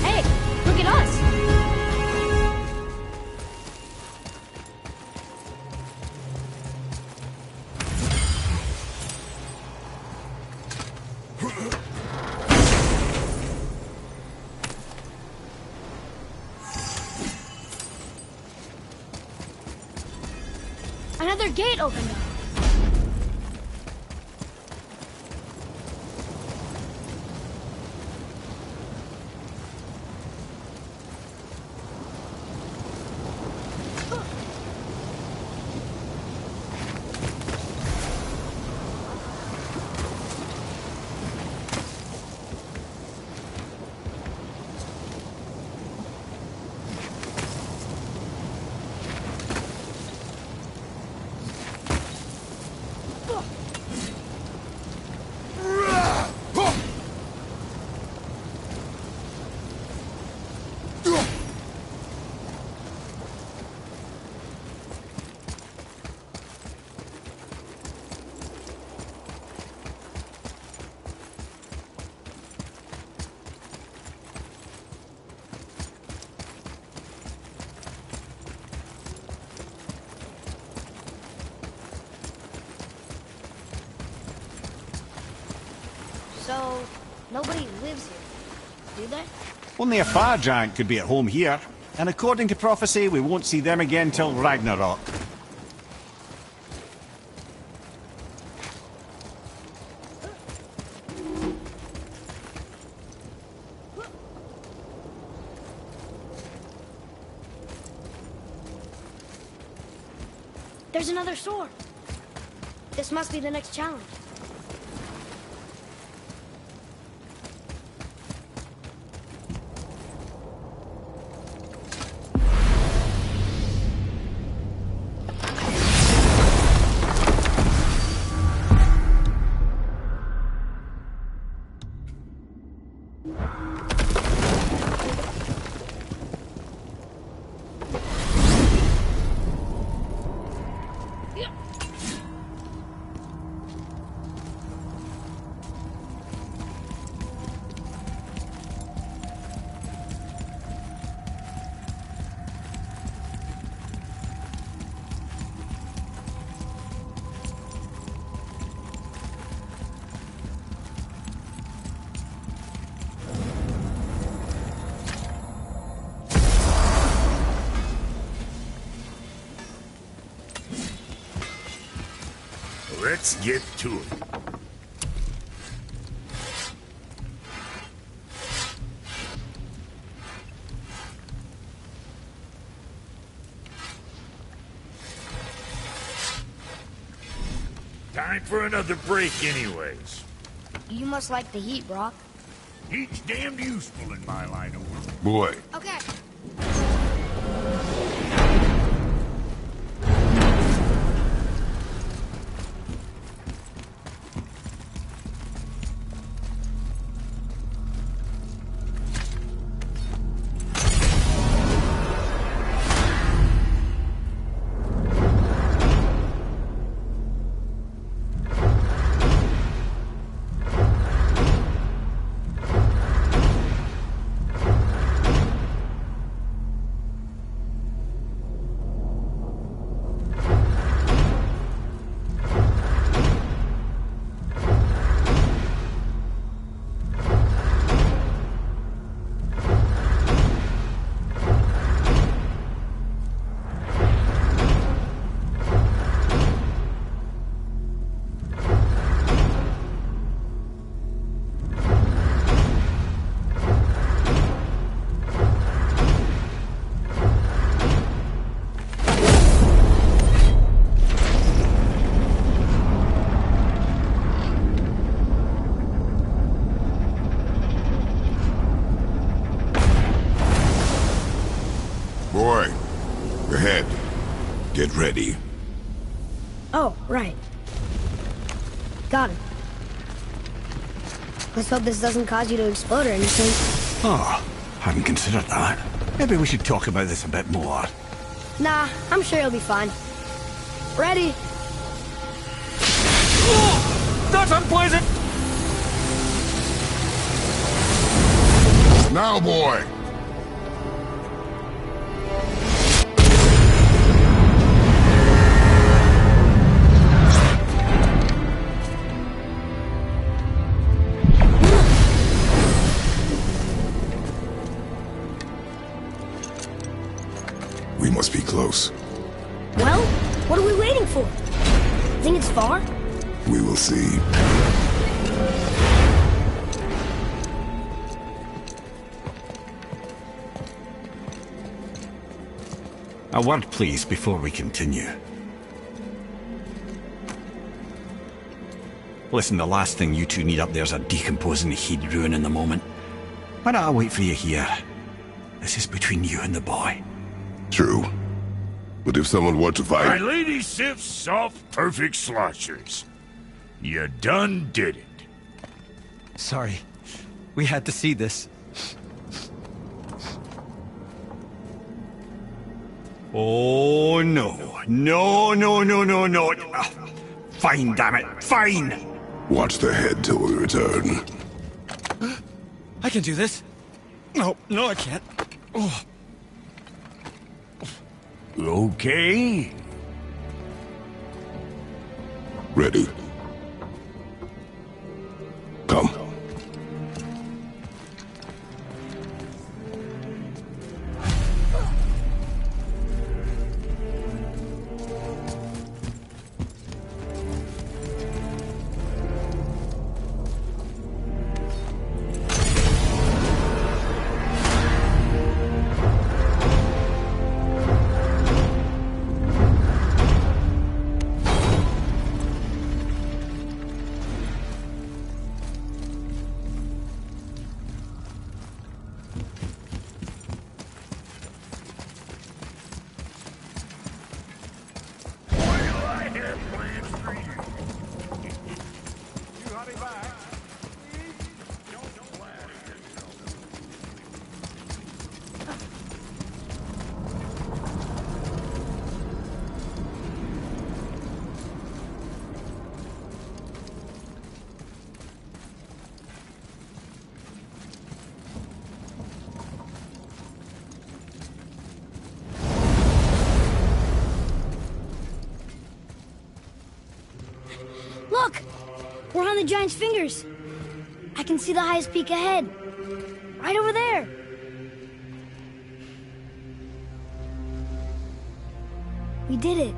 S1: Hey, look at us! Another gate opened up. So, nobody lives here, do they?
S3: Only a fire giant could be at home here. And according to prophecy, we won't see them again till Ragnarok.
S1: There's another sword. This must be the next challenge.
S2: Let's get to it. Time for another break anyways.
S1: You must like the heat, Brock.
S2: Heat's damned useful in my line of work.
S4: Boy,
S1: Okay.
S4: boy, ahead. Get ready.
S1: Oh, right. Got it. Let's hope this doesn't cause you to explode or anything.
S3: Oh, hadn't considered that. Maybe we should talk about this a bit more.
S1: Nah, I'm sure you'll be fine. Ready?
S6: That's unpleasant!
S4: Now, boy! We must be close.
S1: Well, what are we waiting for? Think it's far?
S4: We will see.
S3: A word, please, before we continue. Listen, the last thing you two need up there's a decomposing heat ruining the moment. Why don't I wait for you here? This is between you and the boy.
S4: True. But if someone were to
S2: My
S4: fight...
S2: Lady Sif's soft, perfect sloshers. You done did it.
S6: Sorry. We had to see this.
S3: Oh, no. No, no, no, no, no. Fine, damn it. Fine!
S4: Watch the head till we return.
S6: I can do this. No, I can't. Oh.
S2: Okay.
S4: Ready. Come.
S1: Look! We're on the giant's fingers. I can see the highest peak ahead. Right over there. We did it.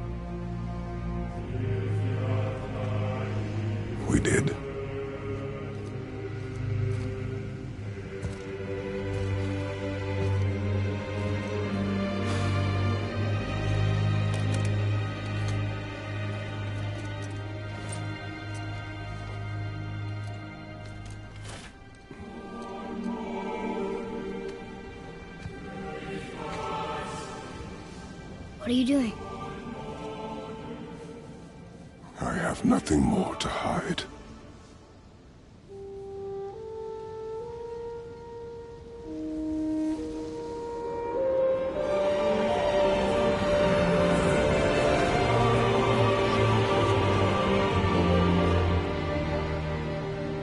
S4: We did.
S1: What are you doing?
S4: I have nothing more to hide.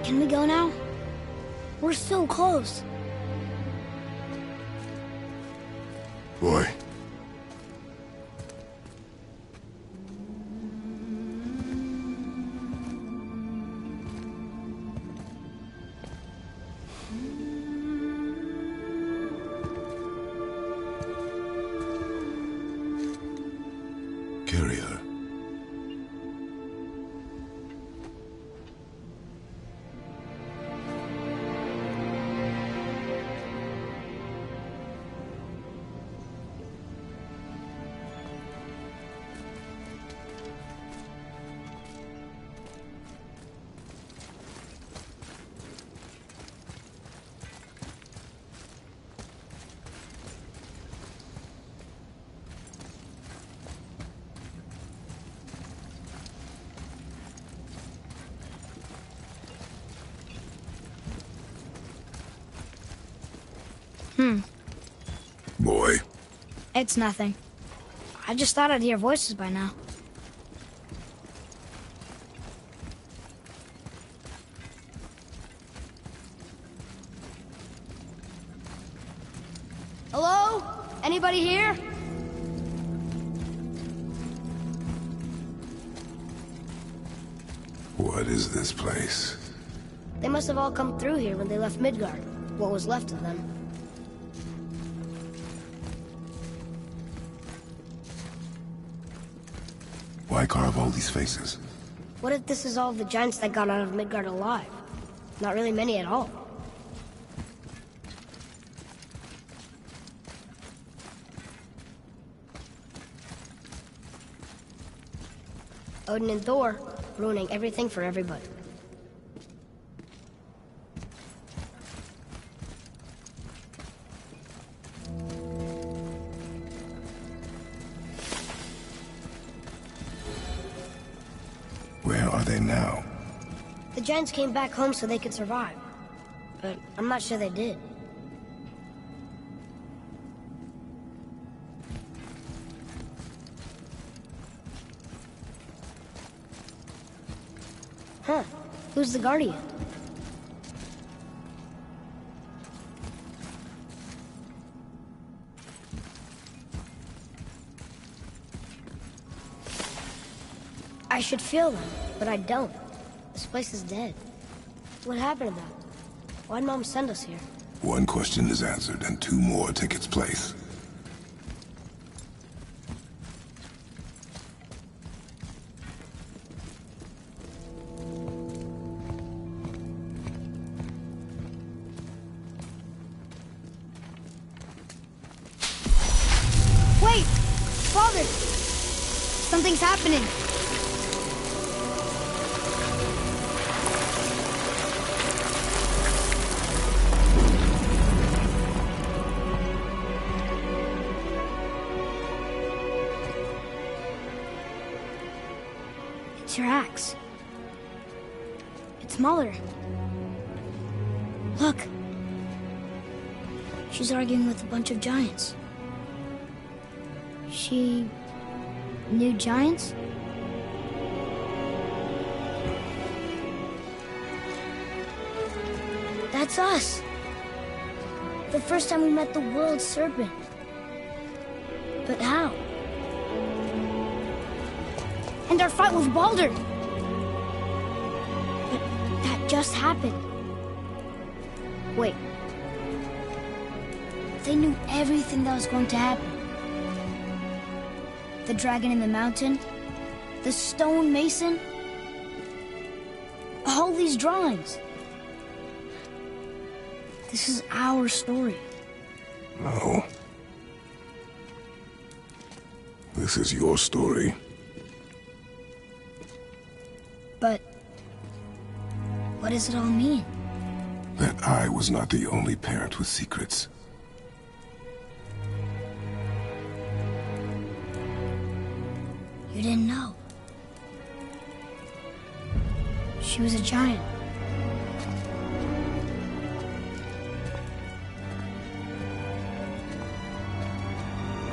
S1: Can we go now? We're so close.
S4: Boy. Carry her. Boy.
S1: It's nothing. I just thought I'd hear voices by now. Hello? Anybody here?
S4: What is this place?
S1: They must have all come through here when they left Midgard. What was left of them.
S4: Why carve all these faces?
S1: What if this is all the giants that got out of Midgard alive? Not really many at all. Odin and Thor, ruining everything for everybody.
S4: Where are they now?
S1: The giants came back home so they could survive. But I'm not sure they did. Huh. Who's the Guardian? I should feel them, but I don't. This place is dead. What happened to them? Why'd Mom send us here?
S4: One question is answered, and two more take its place.
S1: Wait! Father! Something's happening! It's your axe. It's Muller. Look. She's arguing with a bunch of giants. She knew giants? That's us. The first time we met the world serpent. But how? And our fight with Baldur. just happened. Wait. They knew everything that was going to happen. The dragon in the mountain, the stone mason, all these drawings. This is our story.
S4: No. This is your story.
S1: But what does it all mean?
S4: That I was not the only parent with secrets.
S1: You didn't know. She was a giant.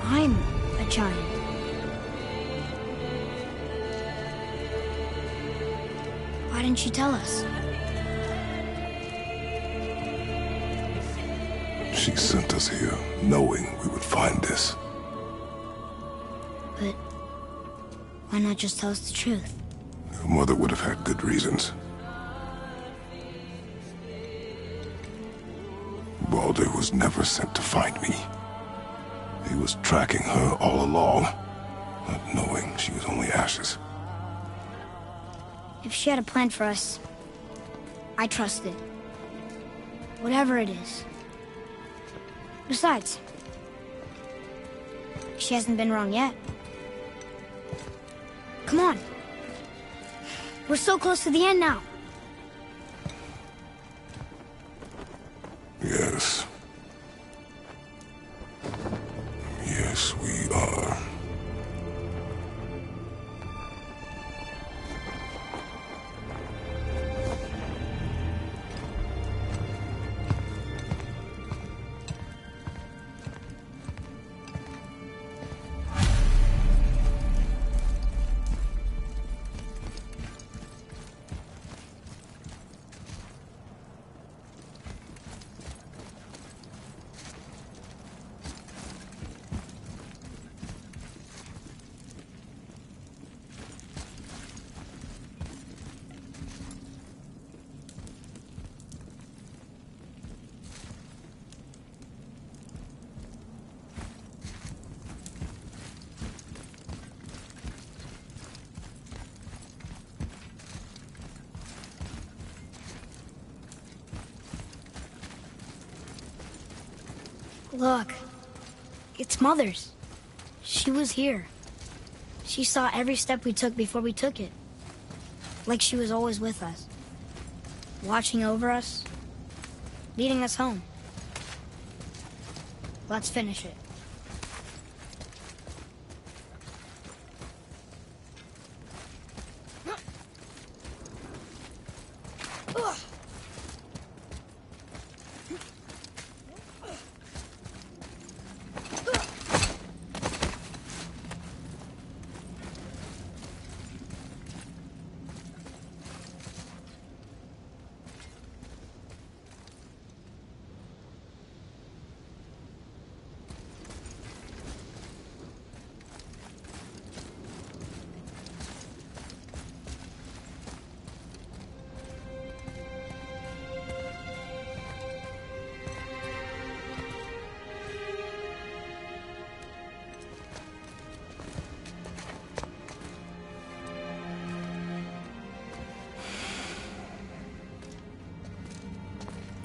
S1: I'm a giant. Why didn't you tell us?
S4: She sent us here, knowing we would find this.
S1: But why not just tell us the truth?
S4: Your mother would have had good reasons. Baldur was never sent to find me. He was tracking her all along, not knowing she was only ashes.
S1: If she had a plan for us, I trust it. Whatever it is. Besides, she hasn't been wrong yet. Come on. We're so close to the end now.
S4: Yes. Yes, we are.
S1: Look, it's Mother's. She was here. She saw every step we took before we took it. Like she was always with us. Watching over us. Leading us home. Let's finish it.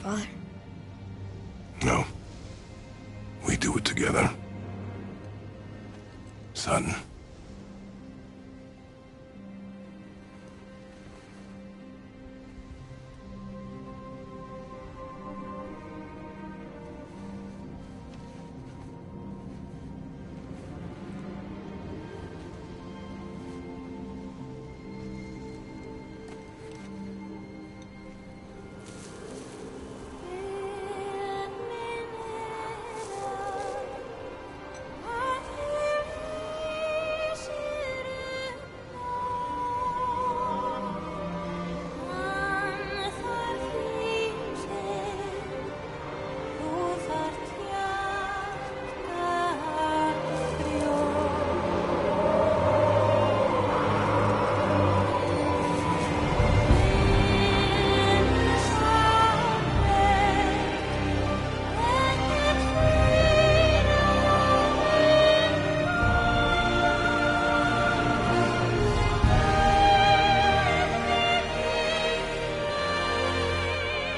S1: Father?
S4: No. We do it together. Son.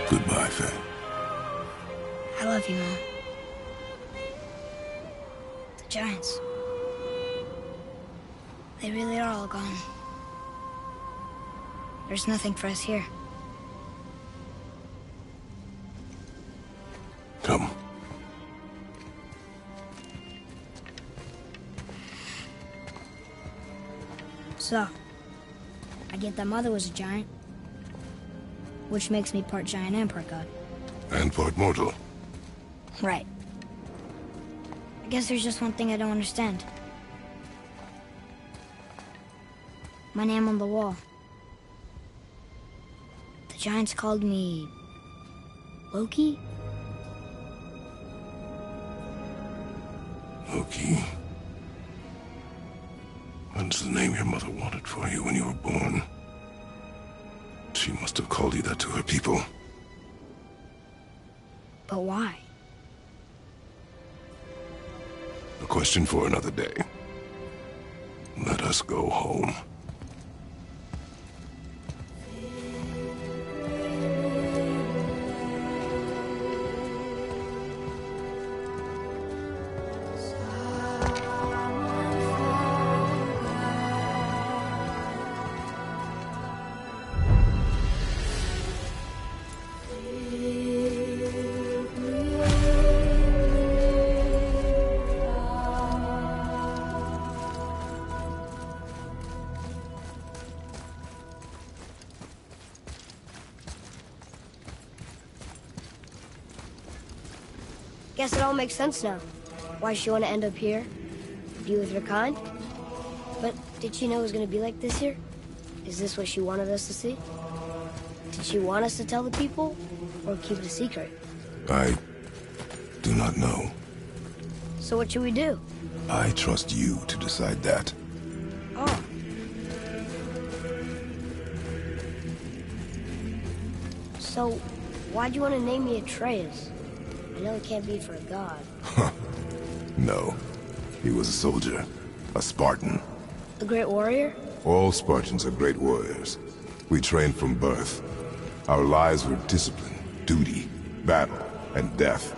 S4: Goodbye, Faye.
S1: I love you, Mom. The Giants. They really are all gone. There's nothing for us here.
S4: Come.
S1: So, I get that Mother was a giant, which makes me part giant and part god.
S4: And part mortal.
S1: Right. I guess there's just one thing I don't understand. My name on the wall. The Giants called me... Loki?
S4: Loki. That's the name your mother wanted for you when you were born. She must have called you that to her people.
S1: But why?
S4: A question for another day. Let us go home.
S1: Guess it all makes sense now. Why she want to end up here? Be with her kind? But did she know it was going to be like this here? Is this what she wanted us to see? Did she want us to tell the people? Or keep it a secret?
S4: I do not know.
S1: So what should we do?
S4: I trust you to decide that.
S1: Oh. So, why'd you want to name me Atreus? I know it can't be for a god.
S4: No. He was a soldier. A Spartan.
S1: A great warrior?
S4: All Spartans are great warriors. We trained from birth. Our lives were discipline, duty, battle, and death.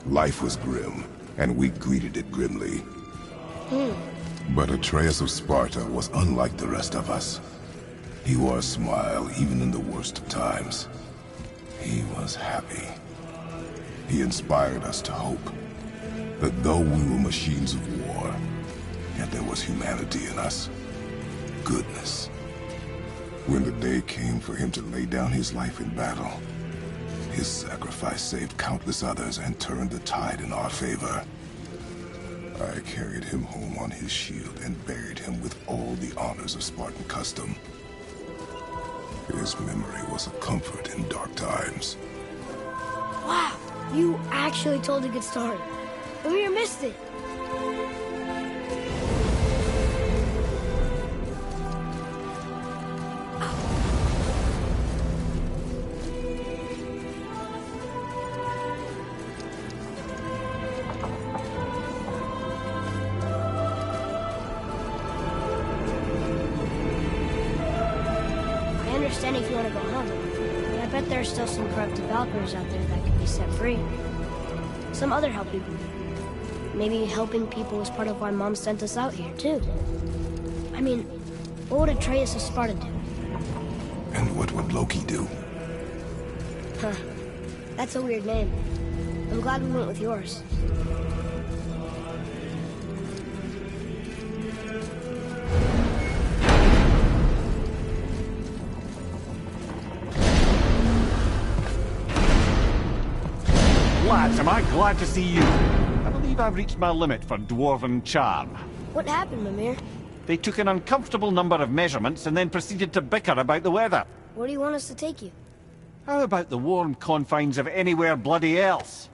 S4: Life was grim, and we greeted it grimly. But Atreus of Sparta was unlike the rest of us. He wore a smile even in the worst of times. He was happy. He inspired us to hope that though we were machines of war, yet there was humanity in us. Goodness. When the day came for him to lay down his life in battle, his sacrifice saved countless others and turned the tide in our favor. I carried him home on his shield and buried him with all the honors of Spartan custom. His memory was a comfort in dark times.
S1: Wow, you actually told a good story. We missed it. I understand if you want to go home, but I bet there are still some corrupted Valkyries out there that can be set free. Some other help people. Maybe helping people was part of why Mom sent us out here, too. I mean, what would Atreus of Sparta do?
S4: And what would Loki do?
S1: Huh. That's a weird name. I'm glad we went with yours.
S3: Lads, am I glad to see you. I believe I've reached my limit for dwarven charm.
S1: What happened, Mimir?
S3: They took an uncomfortable number of measurements and then proceeded to bicker about the weather.
S1: Where do you want us to take you?
S3: How about the warm confines of anywhere bloody else?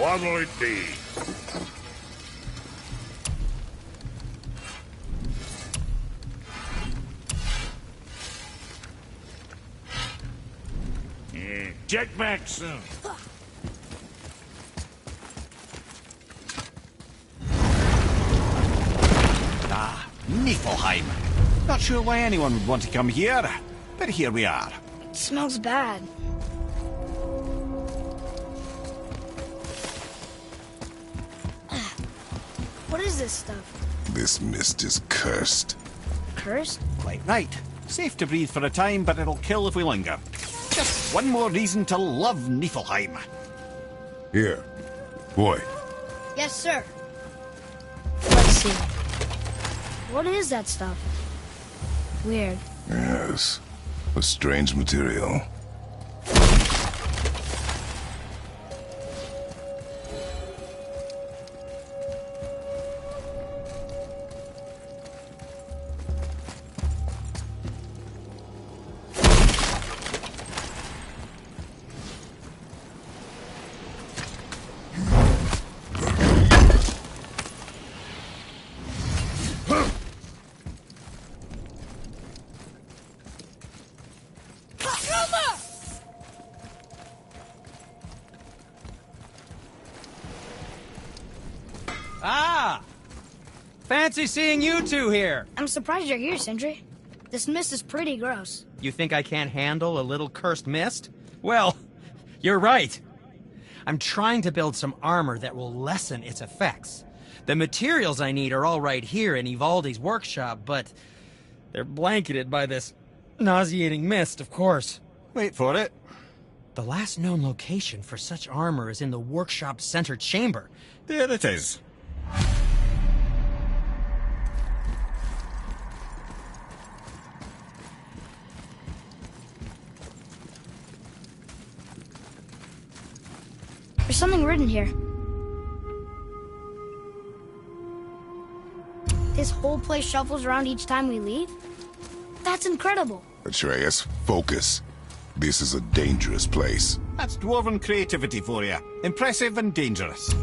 S2: what'll it be? Yeah, check back soon.
S3: Niflheim. Not sure why anyone would want to come here, but here we are.
S1: It smells bad. What is this stuff?
S4: This mist is cursed.
S1: Cursed?
S3: Quite right. Safe to breathe for a time, but it'll kill if we linger. Just one more reason to love Niflheim.
S4: Here. Boy.
S1: Yes, sir. Let's see. What is that stuff? Weird.
S4: Yes. A strange material.
S6: Ah! Fancy seeing you two here.
S1: I'm surprised you're here, Sindri. This mist is pretty gross.
S6: You think I can't handle a little cursed mist? Well, you're right. I'm trying to build some armor that will lessen its effects. The materials I need are all right here in Ivaldi's workshop, but they're blanketed by this nauseating mist, of course.
S3: Wait for it.
S6: The last known location for such armor is in the workshop's center chamber.
S3: There it is.
S1: There's something written here. This whole place shuffles around each time we leave? That's incredible.
S4: Atreus, focus. This is a dangerous place.
S3: That's dwarven creativity for you. Impressive and dangerous.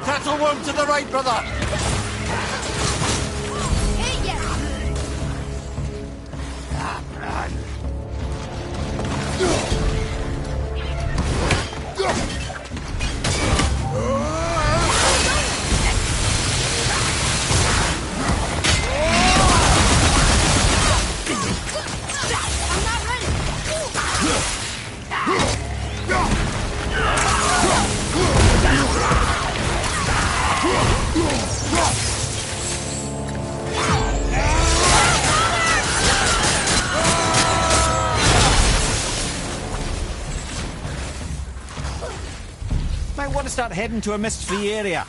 S3: Turtle worm to the right, brother!
S1: Hey, yeah! I'm not
S3: Might want to start heading to a mist-free area.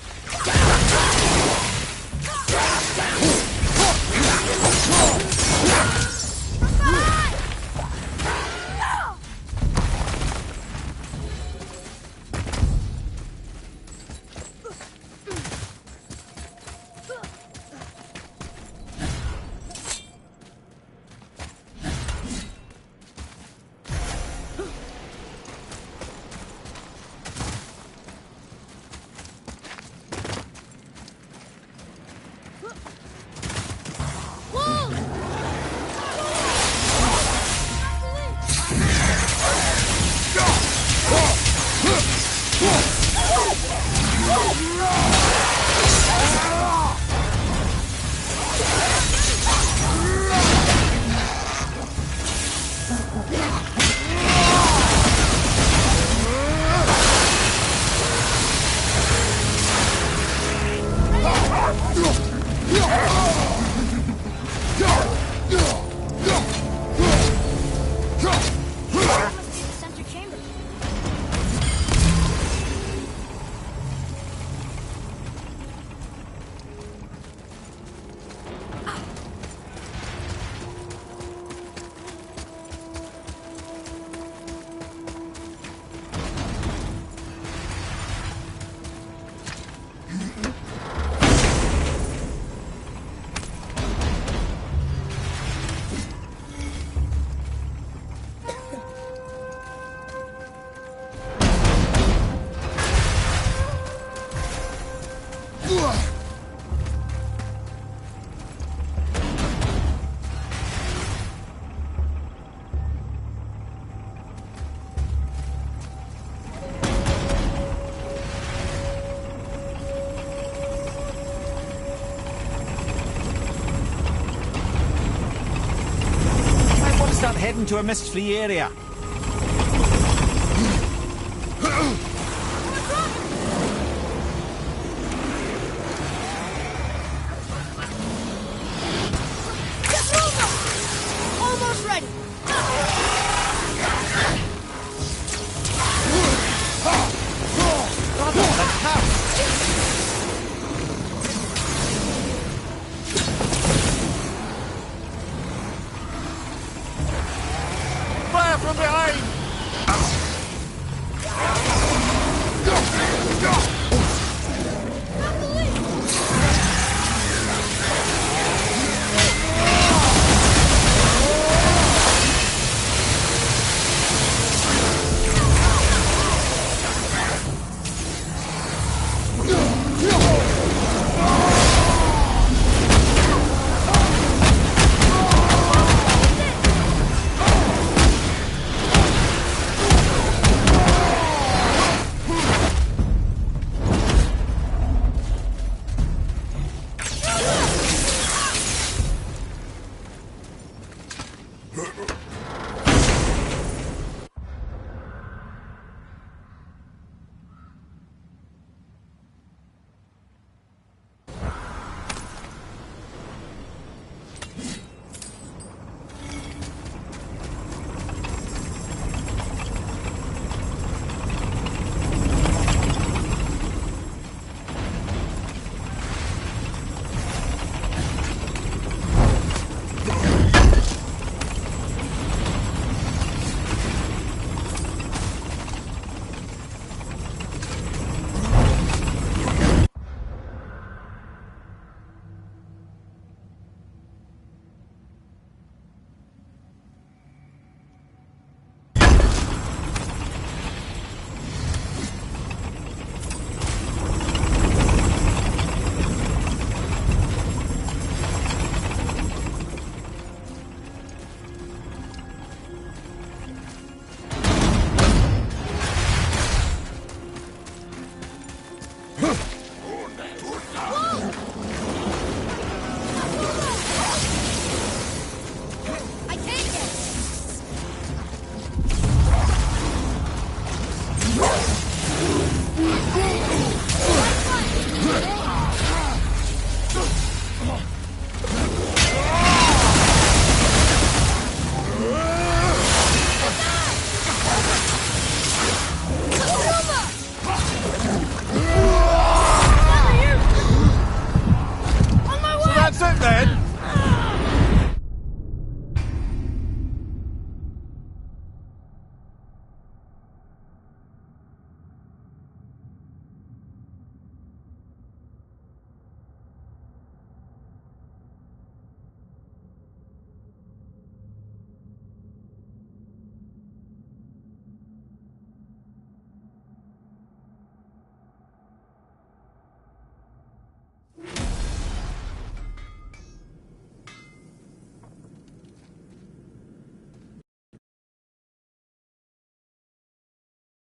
S3: Start heading to a mist-free area.